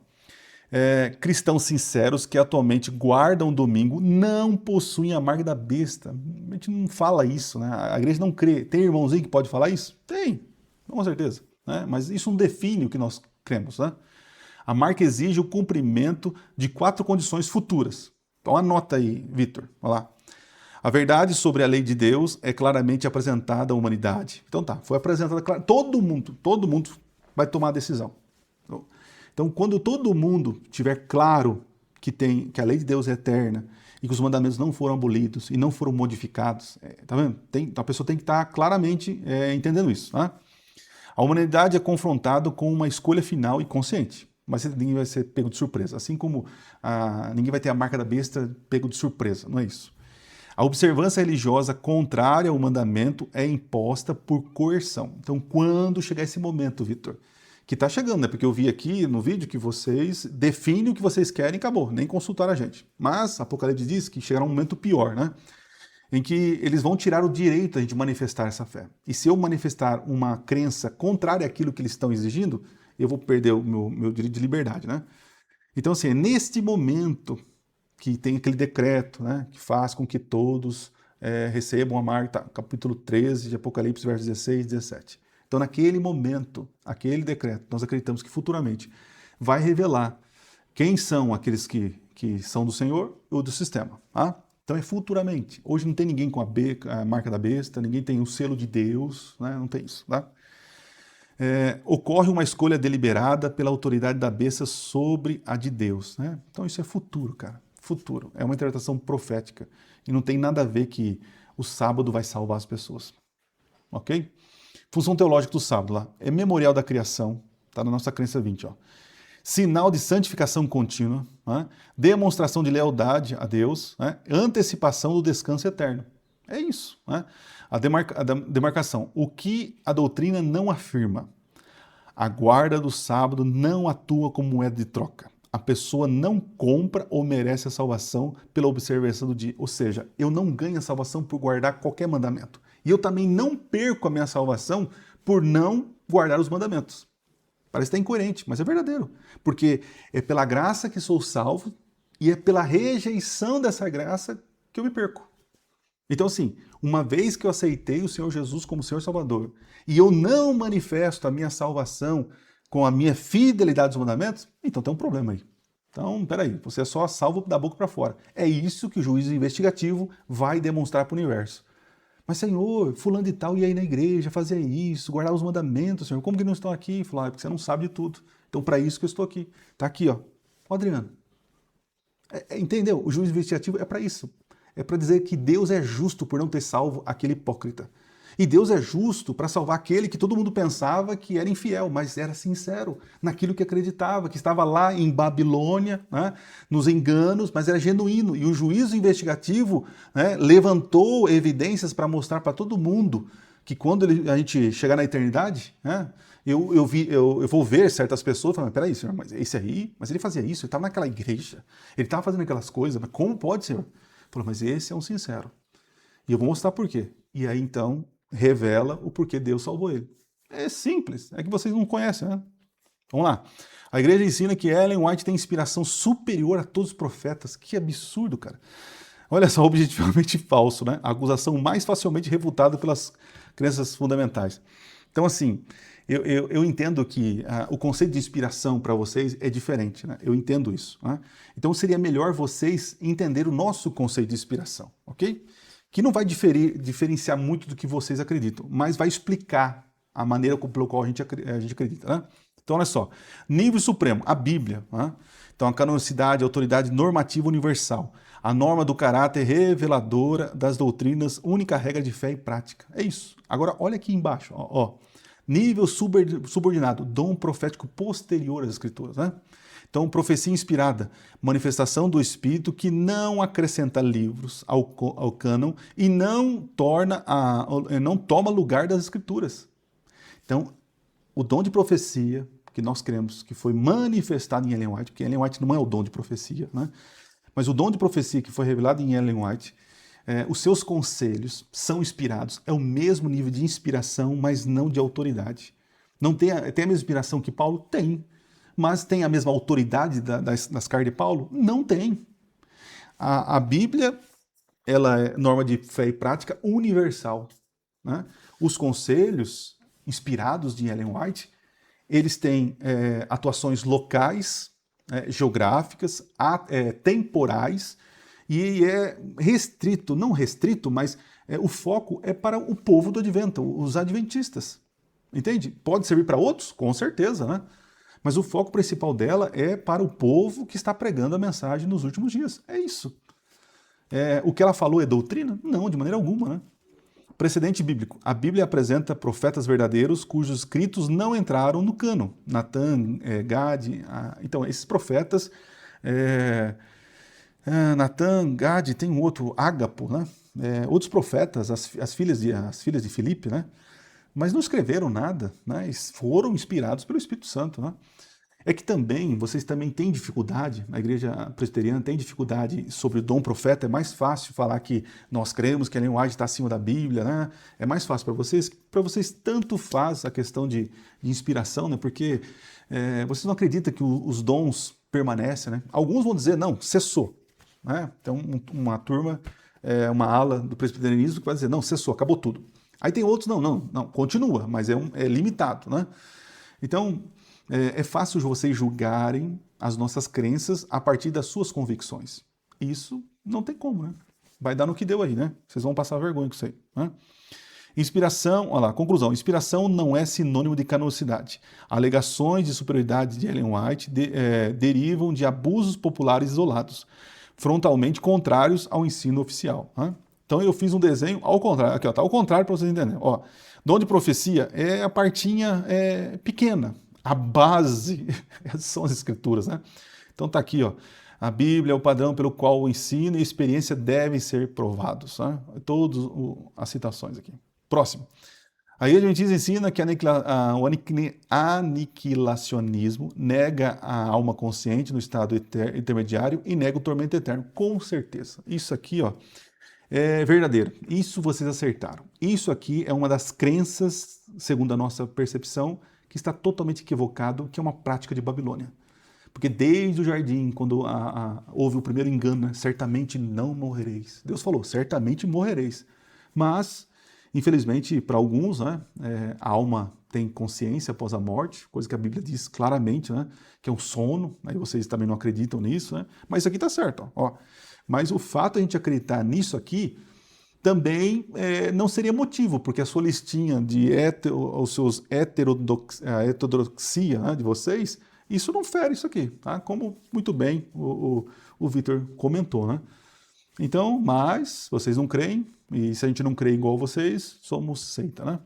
Cristãos sinceros que atualmente guardam o domingo não possuem a marca da besta. A gente não fala isso, né? A igreja não crê. Tem irmãozinho que pode falar isso? Tem, com certeza. Né? Mas isso não define o que nós cremos. Né? A marca exige o cumprimento de 4 condições futuras. Então anota aí, Vitor. Olha lá. A verdade sobre a lei de Deus é claramente apresentada à humanidade. Então tá, foi apresentada claramente. Todo mundo vai tomar a decisão. Então, quando todo mundo tiver claro que a lei de Deus é eterna e que os mandamentos não foram abolidos e não foram modificados, tá vendo? A pessoa tem que estar claramente entendendo isso. Tá? A humanidade é confrontada com uma escolha final e consciente. Mas ninguém vai ser pego de surpresa. Assim como ninguém vai ter a marca da besta pego de surpresa, não é isso. A observância religiosa contrária ao mandamento é imposta por coerção. Então, quando chegar esse momento, Vitor, que está chegando, né? Porque eu vi aqui no vídeo que vocês definem o que vocês querem e acabou, nem consultaram a gente. Mas Apocalipse diz que chegará um momento pior, né? Em que eles vão tirar o direito a gente manifestar essa fé. E se eu manifestar uma crença contrária àquilo que eles estão exigindo, eu vou perder o meu direito de liberdade, né? Então, assim, é neste momento que tem aquele decreto, né, que faz com que todos recebam a marca, capítulo 13 de Apocalipse, versos 16 e 17. Então, naquele momento, aquele decreto, nós acreditamos que futuramente vai revelar quem são aqueles que são do Senhor ou do sistema. Tá? Então, é futuramente. Hoje não tem ninguém com a marca da besta, ninguém tem o selo de Deus, né? Não tem isso. Tá? Ocorre uma escolha deliberada pela autoridade da besta sobre a de Deus. Né? Então, isso é futuro, cara. Futuro. É uma interpretação profética. E não tem nada a ver que o sábado vai salvar as pessoas. Ok? Função teológica do sábado lá. É memorial da criação. Está na nossa crença 20. Ó. Sinal de santificação contínua. Né? Demonstração de lealdade a Deus. Né? Antecipação do descanso eterno. É isso. Né? A demarcação. O que a doutrina não afirma. A guarda do sábado não atua como moeda de troca. A pessoa não compra ou merece a salvação pela observância do dia. Ou seja, eu não ganho a salvação por guardar qualquer mandamento. E eu também não perco a minha salvação por não guardar os mandamentos. Parece até incoerente, mas é verdadeiro. Porque é pela graça que sou salvo e é pela rejeição dessa graça que eu me perco. Então, assim, uma vez que eu aceitei o Senhor Jesus como Senhor Salvador e eu não manifesto a minha salvação com a minha fidelidade aos mandamentos, então tem um problema aí. Então, peraí, você é só salvo da boca para fora. É isso que o juízo investigativo vai demonstrar para o universo. Mas, Senhor, fulano de tal ia aí na igreja, fazia isso, guardava os mandamentos, Senhor. Como que não estão aqui? Ele falou, porque você não sabe de tudo. Então, para isso que eu estou aqui. Está aqui, ó. Ó, Adriano. Entendeu? O juiz investigativo é para isso. É para dizer que Deus é justo por não ter salvo aquele hipócrita. E Deus é justo para salvar aquele que todo mundo pensava que era infiel, mas era sincero naquilo que acreditava, que estava lá em Babilônia, né, nos enganos, mas era genuíno. E o juízo investigativo, né, levantou evidências para mostrar para todo mundo que quando a gente chegar na eternidade, né, eu vou ver certas pessoas falando, peraí, senhor, mas esse aí, mas ele fazia isso, ele estava naquela igreja, ele estava fazendo aquelas coisas, mas como pode, senhor? Falou, mas esse é um sincero. E eu vou mostrar por quê. E aí, então, revela o porquê Deus salvou ele. É simples, é que vocês não conhecem, né? Vamos lá. A igreja ensina que Ellen White tem inspiração superior a todos os profetas. Que absurdo, cara. Olha só, objetivamente falso, né? A acusação mais facilmente refutada pelas crenças fundamentais. Então, assim, eu entendo que o conceito de inspiração para vocês é diferente, né? Eu entendo isso, né? Então, seria melhor vocês entenderem o nosso conceito de inspiração, ok? Que não vai diferenciar muito do que vocês acreditam, mas vai explicar a maneira pelo qual a gente acredita, né? Então, olha só, nível supremo, a Bíblia, né? Então, a canonicidade, a autoridade normativa universal, a norma do caráter reveladora das doutrinas, única regra de fé e prática. É isso. Agora, olha aqui embaixo, ó. Nível subordinado, dom profético posterior às Escrituras, né? Então, profecia inspirada, manifestação do Espírito que não acrescenta livros ao cânon e não toma lugar das Escrituras. Então, o dom de profecia que nós cremos que foi manifestado em Ellen White, porque Ellen White não é o dom de profecia, né? Mas o dom de profecia que foi revelado em Ellen White, os seus conselhos são inspirados, é o mesmo nível de inspiração, mas não de autoridade. Não tem a mesma inspiração que Paulo? Tem. Mas tem a mesma autoridade das cartas de Paulo? Não tem. A Bíblia, ela é norma de fé e prática universal, né? Os conselhos inspirados de Ellen White, eles têm atuações locais, geográficas, temporais, e é restrito, não restrito, mas o foco é para o povo do advento, os adventistas. Entende? Pode servir para outros? Com certeza, né? Mas o foco principal dela é para o povo que está pregando a mensagem nos últimos dias. É isso. O que ela falou é doutrina? Não, de maneira alguma, né? Precedente bíblico. A Bíblia apresenta profetas verdadeiros cujos escritos não entraram no cânon. Natan, Gad, então esses profetas, Natan, Gad, tem um outro, Ágapo, né? Outros profetas, as filhas de Filipe, né? Mas não escreveram nada, né? Foram inspirados pelo Espírito Santo, né? É que também, vocês também têm dificuldade, a igreja presbiteriana tem dificuldade sobre o dom profeta, é mais fácil falar que nós cremos que a Ellen White está acima da Bíblia, né? É mais fácil para vocês tanto faz a questão de inspiração, né? Porque vocês não acreditam que os dons permanecem, né? Alguns vão dizer, não, cessou, né? Então, uma turma, uma ala do presbiterianismo que vai dizer, não, cessou, acabou tudo. Aí tem outros, não, continua, mas é limitado, né? Então, é fácil vocês julgarem as nossas crenças a partir das suas convicções. Isso não tem como, né? Vai dar no que deu aí, né? Vocês vão passar vergonha com isso aí, né? Inspiração, olha lá, conclusão. Inspiração não é sinônimo de canonicidade. Alegações de superioridade de Ellen White derivam de abusos populares isolados, frontalmente contrários ao ensino oficial, né? Então eu fiz um desenho ao contrário, aqui ó, tá ao contrário para vocês entenderem. Ó, dom de profecia é a partinha pequena, a base são as escrituras, né? Então tá aqui, ó, a Bíblia é o padrão pelo qual o ensino e a experiência devem ser provados, né? Todas as citações aqui. Próximo. A Igreja Adventista ensina que o aniquilacionismo nega a alma consciente no estado intermediário e nega o tormento eterno, com certeza. Isso aqui, ó, é verdadeiro. Isso vocês acertaram. Isso aqui é uma das crenças, segundo a nossa percepção, que está totalmente equivocado, que é uma prática de Babilônia. Porque desde o jardim, quando houve o primeiro engano, né, certamente não morrereis. Deus falou, certamente morrereis. Mas, infelizmente, para alguns, né, a alma tem consciência após a morte, coisa que a Bíblia diz claramente, né, que é um sono, aí vocês também não acreditam nisso, né, mas isso aqui está certo, ó. Mas o fato de a gente acreditar nisso aqui também não seria motivo, porque a sua listinha de os seus heterodoxia, né, de vocês, isso não fere isso aqui, tá? Como muito bem o Vitor comentou, né? Então, mas vocês não creem, e se a gente não crê igual vocês, somos seita, né?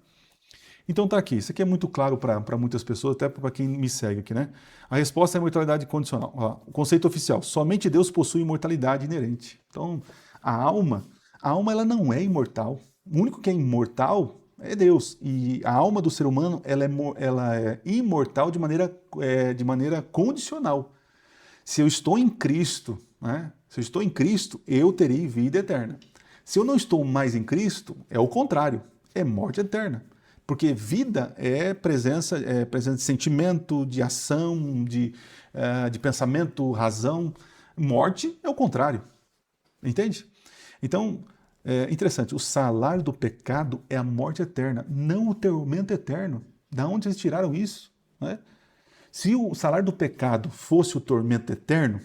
Então tá aqui, isso aqui é muito claro para muitas pessoas, até para quem me segue aqui, né? A resposta é a imortalidade condicional. Ó, o conceito oficial, somente Deus possui imortalidade inerente. Então, a alma ela não é imortal. O único que é imortal é Deus. E a alma do ser humano, ela é imortal de maneira condicional. Se eu estou em Cristo, né? Se eu estou em Cristo, eu terei vida eterna. Se eu não estou mais em Cristo, é o contrário, é morte eterna. Porque vida é presença de sentimento, de ação, de pensamento, razão. Morte é o contrário. Entende? Então, é interessante, o salário do pecado é a morte eterna, não o tormento eterno. Da onde eles tiraram isso? Né? Se o salário do pecado fosse o tormento eterno,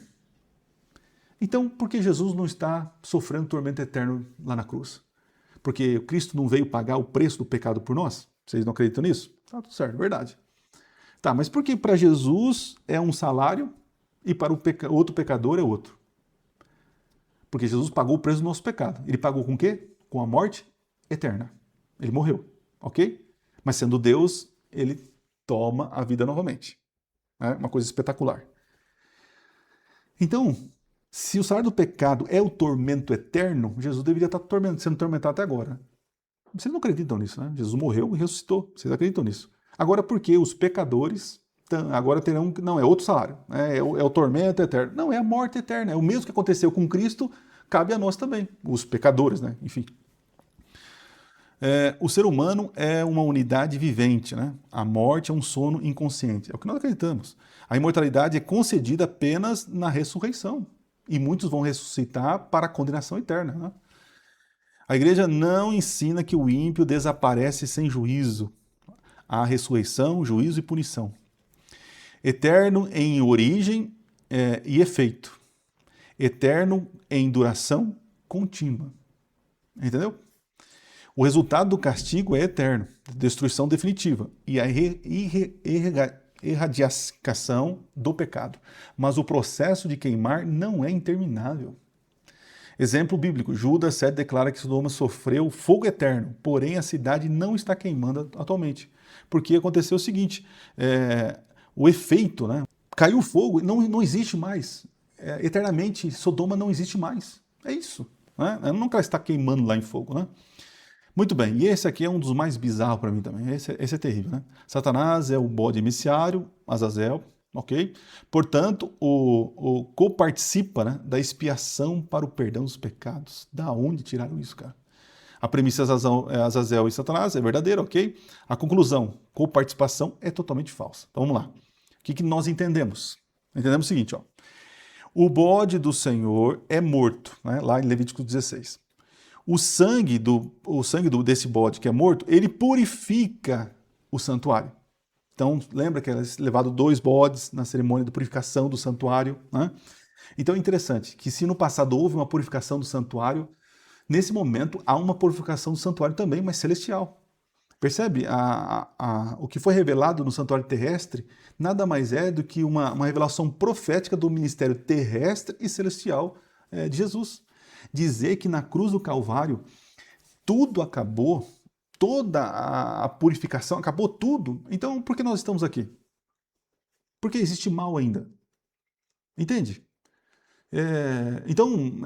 então por que Jesus não está sofrendo tormento eterno lá na cruz? Porque Cristo não veio pagar o preço do pecado por nós? Vocês não acreditam nisso? Tá tudo certo, verdade. Tá, mas por que para Jesus é um salário e para o outro pecador é outro? Porque Jesus pagou o preço do nosso pecado. Ele pagou com o quê? Com a morte eterna. Ele morreu, ok? Mas sendo Deus, ele toma a vida novamente. É uma coisa espetacular. Então, se o salário do pecado é o tormento eterno, Jesus deveria estar sendo tormentado até agora. Vocês não acreditam nisso, né? Jesus morreu e ressuscitou. Vocês acreditam nisso? Agora, por que os pecadores agora terão... Não, é outro salário. Né? É o tormento eterno. Não, é a morte eterna. É o mesmo que aconteceu com Cristo, cabe a nós também. Os pecadores, né? Enfim. O ser humano é uma unidade vivente, né? A morte é um sono inconsciente. É o que nós acreditamos. A imortalidade é concedida apenas na ressurreição. E muitos vão ressuscitar para a condenação eterna, né? A igreja não ensina que o ímpio desaparece sem juízo. Há ressurreição, juízo e punição. Eterno em origem e efeito. Eterno em duração contínua. Entendeu? O resultado do castigo é eterno, destruição definitiva e a erradicação do pecado. Mas o processo de queimar não é interminável. Exemplo bíblico, Judas 7 declara que Sodoma sofreu fogo eterno, porém a cidade não está queimando atualmente. Porque aconteceu o seguinte, o efeito, né? Caiu o fogo, não existe mais. Eternamente, Sodoma não existe mais. É isso. Né? Ela nunca está queimando lá em fogo. Né? Muito bem, e esse aqui é um dos mais bizarros para mim também. Esse é terrível. Né? Satanás é o bode emissário, Azazel. Ok? Portanto, o coparticipa, né, da expiação para o perdão dos pecados. Da onde tiraram isso, cara? A premissa Azazel e Satanás é verdadeira, ok? A conclusão, coparticipação, é totalmente falsa. Então vamos lá. O que nós entendemos? Entendemos o seguinte, ó. O bode do Senhor é morto, né, lá em Levítico 16. O sangue desse bode que é morto, ele purifica o santuário. Então, lembra que era levado 2 bodes na cerimônia de purificação do santuário, né? Então é interessante que se no passado houve uma purificação do santuário, nesse momento há uma purificação do santuário também, mas celestial. Percebe? O que foi revelado no santuário terrestre nada mais é do que uma revelação profética do ministério terrestre e celestial de Jesus. Dizer que na cruz do Calvário tudo acabou, toda a purificação, acabou tudo. Então, por que nós estamos aqui? Porque existe mal ainda. Entende? Então,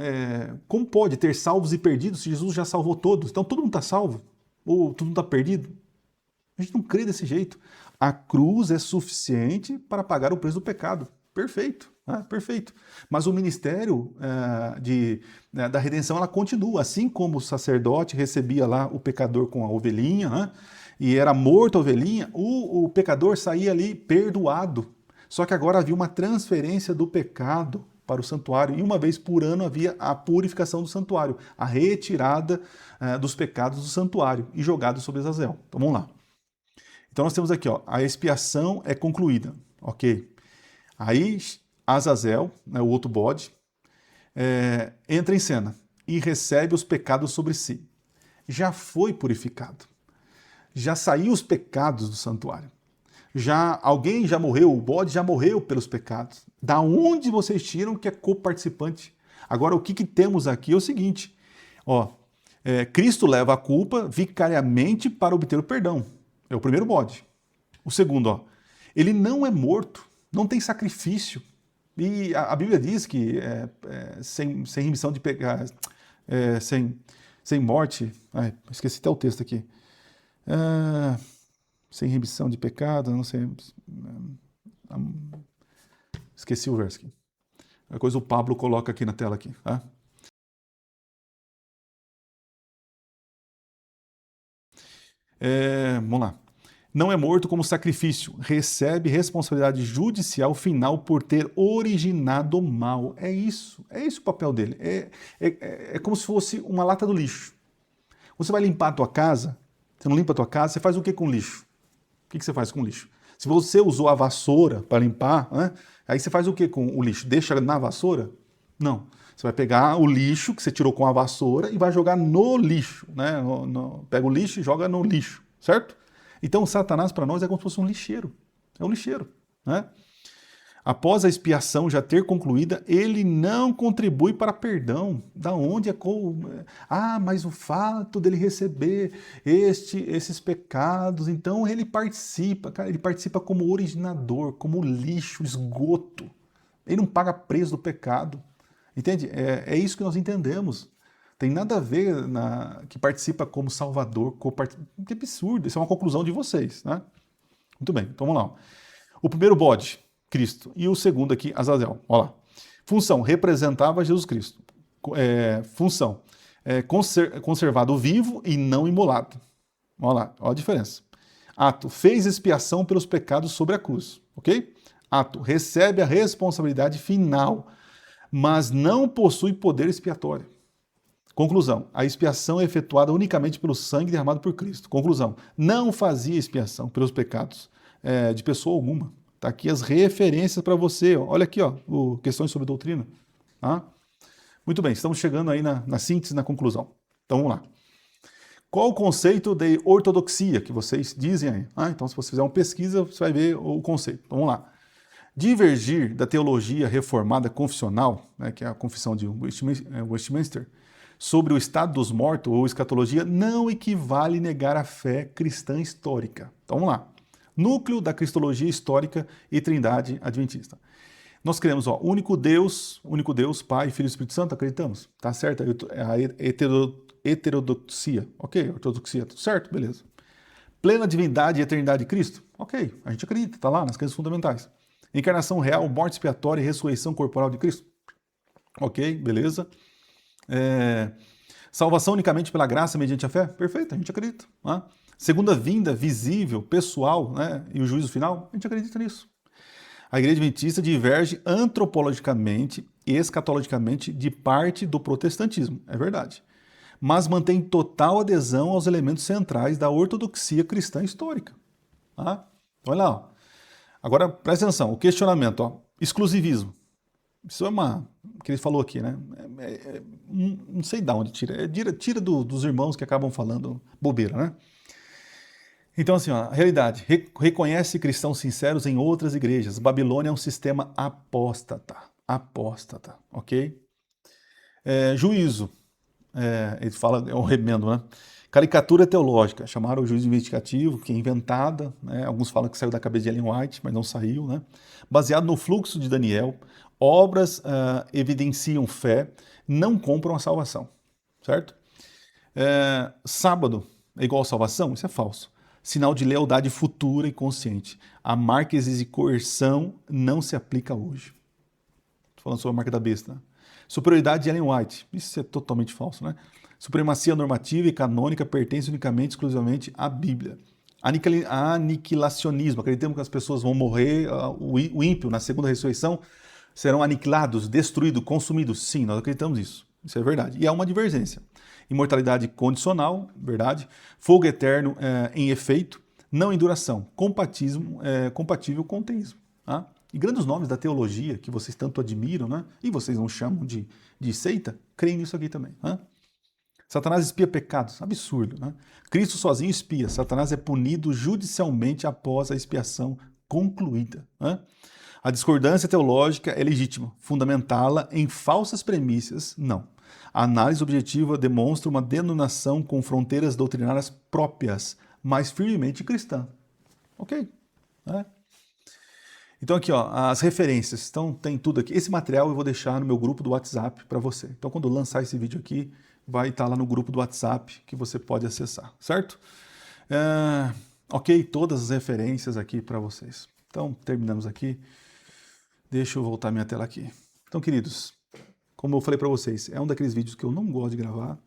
como pode ter salvos e perdidos se Jesus já salvou todos? Então, todo mundo está salvo? Ou todo mundo está perdido? A gente não crê desse jeito. A cruz é suficiente para pagar o preço do pecado. Perfeito. Perfeito. Mas o ministério da redenção ela continua, assim como o sacerdote recebia lá o pecador com a ovelhinha, né? E era morto a ovelhinha, o pecador saía ali perdoado. Só que agora havia uma transferência do pecado para o santuário e uma vez por ano havia a purificação do santuário, a retirada dos pecados do santuário e jogado sobre Azazel. Então vamos lá. Então nós temos aqui, ó, a expiação é concluída, ok? Aí Azazel, né, o outro bode, entra em cena e recebe os pecados sobre si. já foi purificado. Já saiu os pecados do santuário. Alguém já morreu, o bode já morreu pelos pecados. Da onde vocês tiram que é coparticipante? Agora, o que temos aqui é o seguinte, ó, Cristo leva a culpa vicariamente para obter o perdão. É o primeiro bode. O segundo, ó, ele não é morto, não tem sacrifício. E a Bíblia diz que sem remissão de pecados, sem morte, esqueci até o texto aqui, sem remissão de pecado, não sei, esqueci o verso aqui. A coisa o Pablo coloca aqui na tela aqui, tá? Vamos lá. Não é morto como sacrifício, recebe responsabilidade judicial final por ter originado o mal. É isso o papel dele. É como se fosse uma lata do lixo. Você vai limpar a tua casa, você não limpa a tua casa, você faz o que com lixo? O que você faz com lixo? Se você usou a vassoura para limpar, né, aí você faz o que com o lixo? Deixa na vassoura? Não. Você vai pegar o lixo que você tirou com a vassoura e vai jogar no lixo. Né? Pega o lixo e joga no lixo, certo? Então, Satanás para nós é como se fosse um lixeiro. É um lixeiro. Né? Após a expiação já ter concluída, ele não contribui para perdão. Da onde é? Mas o fato dele receber esses pecados, então ele participa, cara, ele participa como originador, como lixo, esgoto. Ele não paga preço do pecado. Entende? É isso que nós entendemos. Tem nada a ver que participa como salvador, que absurdo, isso é uma conclusão de vocês, né? Muito bem, então vamos lá. O primeiro bode, Cristo, e o segundo aqui, Azazel. Olha lá. Função, representava Jesus Cristo. Função, conservado vivo e não imolado. Olha lá, olha a diferença. Ato, fez expiação pelos pecados sobre a cruz, ok? Ato, recebe a responsabilidade final, mas não possui poder expiatório. Conclusão, a expiação é efetuada unicamente pelo sangue derramado por Cristo. Conclusão, não fazia expiação pelos pecados de pessoa alguma. Está aqui as referências para você. Ó. Olha aqui, ó, questões sobre doutrina. Tá? Muito bem, estamos chegando aí na síntese, na conclusão. Então vamos lá. Qual o conceito de ortodoxia que vocês dizem aí? Então se você fizer uma pesquisa, você vai ver o conceito. Então, vamos lá. Divergir da teologia reformada confissional, né, que é a confissão de Westminster, sobre o estado dos mortos ou escatologia, não equivale negar a fé cristã histórica. Então vamos lá. Núcleo da cristologia histórica e trindade adventista. Nós cremos, único Deus, Pai, Filho e Espírito Santo, acreditamos. Tá certo? A heterodoxia. Ok, ortodoxia, tudo certo? Beleza. Plena divindade e eternidade de Cristo? Ok, a gente acredita, tá lá nas crenças fundamentais. Encarnação real, morte expiatória e ressurreição corporal de Cristo? Ok, beleza. Salvação unicamente pela graça mediante a fé? Perfeito, a gente acredita. Né? Segunda vinda visível, pessoal, né? E o juízo final? A gente acredita nisso. A Igreja Adventista diverge antropologicamente e escatologicamente de parte do protestantismo, é verdade. Mas mantém total adesão aos elementos centrais da ortodoxia cristã histórica. Tá? Olha lá. Ó. Agora, presta atenção, o questionamento, exclusivismo. Isso é que ele falou aqui, né? Não sei de onde tira. Tira dos irmãos que acabam falando bobeira, né? Então, assim, a realidade. Reconhece cristãos sinceros em outras igrejas. Babilônia é um sistema apóstata. Apóstata, ok? Juízo. Ele fala, é um remendo, né? Caricatura teológica. Chamaram o juízo investigativo, que é inventada. Né? Alguns falam que saiu da cabeça de Ellen White, mas não saiu, né? Baseado no fluxo de Daniel. Obras evidenciam fé, não compram a salvação, certo? Sábado é igual a salvação? Isso é falso. Sinal de lealdade futura e consciente. A marca exige coerção, não se aplica hoje. Estou falando sobre a marca da besta. Né? Superioridade de Ellen White. Isso é totalmente falso, né? Supremacia normativa e canônica pertence unicamente, exclusivamente à Bíblia. Aniquilacionismo. Acreditamos que as pessoas vão morrer, o ímpio, na segunda ressurreição, serão aniquilados, destruídos, consumidos. Sim, nós acreditamos nisso. Isso é verdade. E há uma divergência. Imortalidade condicional, verdade. Fogo eterno em efeito, não em duração. Compatível com o teísmo. Tá? E grandes nomes da teologia que vocês tanto admiram, né? E vocês não chamam de seita, creem nisso aqui também. Tá? Satanás espia pecados, absurdo, né? Cristo sozinho espia, Satanás é punido judicialmente após a expiação concluída, né? A discordância teológica é legítima, fundamentá-la em falsas premissas, não. A análise objetiva demonstra uma denominação com fronteiras doutrinárias próprias, mas firmemente cristã. Ok? Né? Então aqui, ó, as referências, então tem tudo aqui. Esse material eu vou deixar no meu grupo do WhatsApp para você. Então quando eu lançar esse vídeo aqui, vai estar lá no grupo do WhatsApp que você pode acessar, certo? Ok, todas as referências aqui para vocês. Então terminamos aqui. Deixa eu voltar minha tela aqui. Então, queridos, como eu falei para vocês, é um daqueles vídeos que eu não gosto de gravar,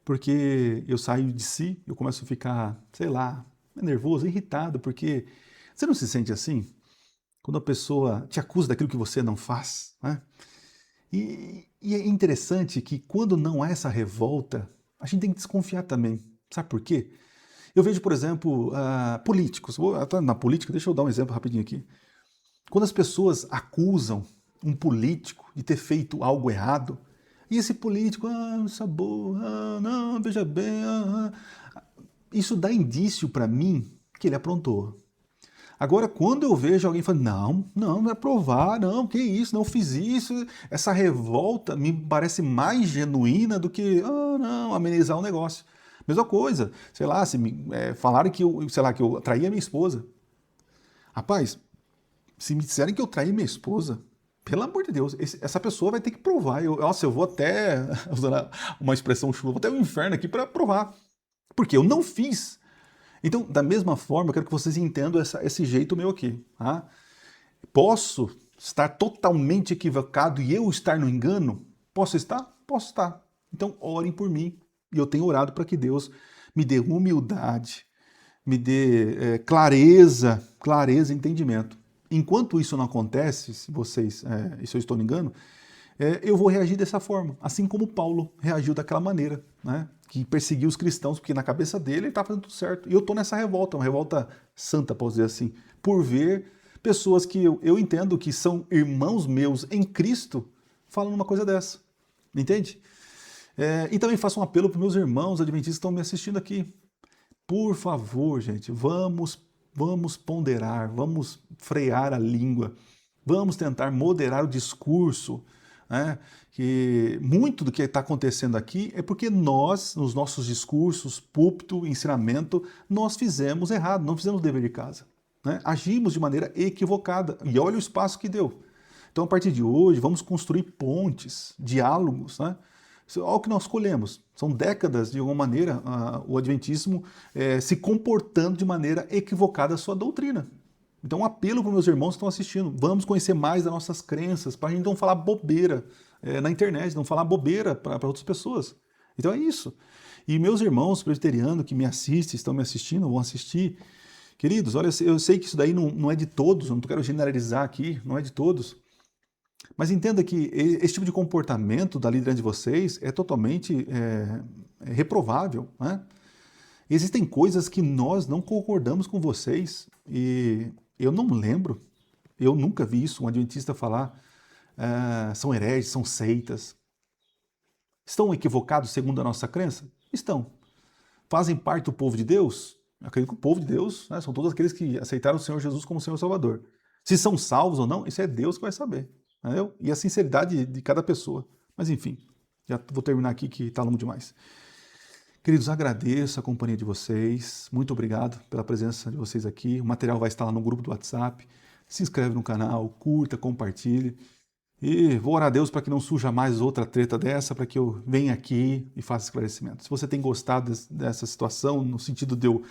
porque eu saio de si, eu começo a ficar, sei lá, nervoso, irritado, porque você não se sente assim? Quando a pessoa te acusa daquilo que você não faz, né? E é interessante que quando não há essa revolta, a gente tem que desconfiar também. Sabe por quê? Eu vejo, por exemplo, políticos. Na política, deixa eu dar um exemplo rapidinho aqui. Quando as pessoas acusam um político de ter feito algo errado, e esse político, sabor, não, veja bem, isso dá indício para mim que ele aprontou. Agora, quando eu vejo alguém falando, não é provar, não, que isso, não fiz isso, essa revolta me parece mais genuína do que, não, amenizar o negócio. Mesma coisa, sei lá, se falaram que eu traí a minha esposa. Rapaz, se me disserem que eu traí minha esposa, pelo amor de Deus, essa pessoa vai ter que provar. Eu vou até, usando uma expressão chula, vou até o inferno aqui para provar. Porque eu não fiz. Então, da mesma forma, eu quero que vocês entendam esse jeito meu aqui. Tá? Posso estar totalmente equivocado e eu estar no engano? Posso estar? Posso estar. Então, orem por mim. E eu tenho orado para que Deus me dê humildade, me dê clareza e entendimento. Enquanto isso não acontece, se eu estou me engano, eu vou reagir dessa forma, assim como Paulo reagiu daquela maneira, né? Que perseguiu os cristãos, porque na cabeça dele ele estava fazendo tudo certo. E eu estou nessa revolta, uma revolta santa, posso dizer assim, por ver pessoas que eu entendo que são irmãos meus em Cristo falando uma coisa dessa, entende? E também faço um apelo para os meus irmãos adventistas que estão me assistindo aqui. Por favor, gente, vamos ponderar, vamos frear a língua, vamos tentar moderar o discurso, né? Que muito do que está acontecendo aqui é porque nós, nos nossos discursos, púlpito, ensinamento, nós fizemos errado, não fizemos o dever de casa, né? Agimos de maneira equivocada e olha o espaço que deu. Então, a partir de hoje, vamos construir pontes, diálogos, né? Olha o que nós colhemos. São décadas, de alguma maneira, o adventismo se comportando de maneira equivocada a sua doutrina. Então, um apelo para os meus irmãos que estão assistindo. Vamos conhecer mais das nossas crenças, para a gente não falar bobeira na internet, não falar bobeira para outras pessoas. Então, é isso. E meus irmãos presbiterianos que me assistem, estão me assistindo, vão assistir. Queridos, olha, eu sei que isso daí não é de todos, eu não quero generalizar aqui, não é de todos. Mas entenda que esse tipo de comportamento da liderança de vocês é totalmente reprovável, né? Existem coisas que nós não concordamos com vocês e eu não lembro, eu nunca vi isso, um adventista falar são hereges, são seitas. Estão equivocados segundo a nossa crença? Estão. Fazem parte do povo de Deus? Eu acredito que o povo de Deus, né, são todos aqueles que aceitaram o Senhor Jesus como Senhor e Salvador. Se são salvos ou não, isso é Deus que vai saber. Entendeu? E a sinceridade de cada pessoa. Mas enfim, já vou terminar aqui que está longo demais. Queridos, agradeço a companhia de vocês. Muito obrigado pela presença de vocês aqui. O material vai estar lá no grupo do WhatsApp. Se inscreve no canal, curta, compartilhe. E vou orar a Deus para que não surja mais outra treta dessa, para que eu venha aqui e faça esclarecimento. Se você tem gostado dessa situação, no sentido de eu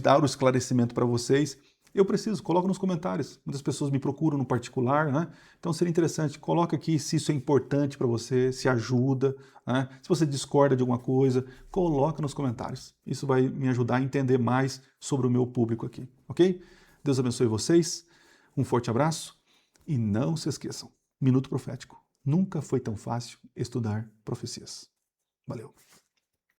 dar o esclarecimento para vocês, eu preciso, coloca nos comentários. Muitas pessoas me procuram no particular, né? Então seria interessante, coloca aqui se isso é importante para você, se ajuda, né? Se você discorda de alguma coisa, coloca nos comentários. Isso vai me ajudar a entender mais sobre o meu público aqui, ok? Deus abençoe vocês, um forte abraço e não se esqueçam, Minuto Profético. Nunca foi tão fácil estudar profecias. Valeu!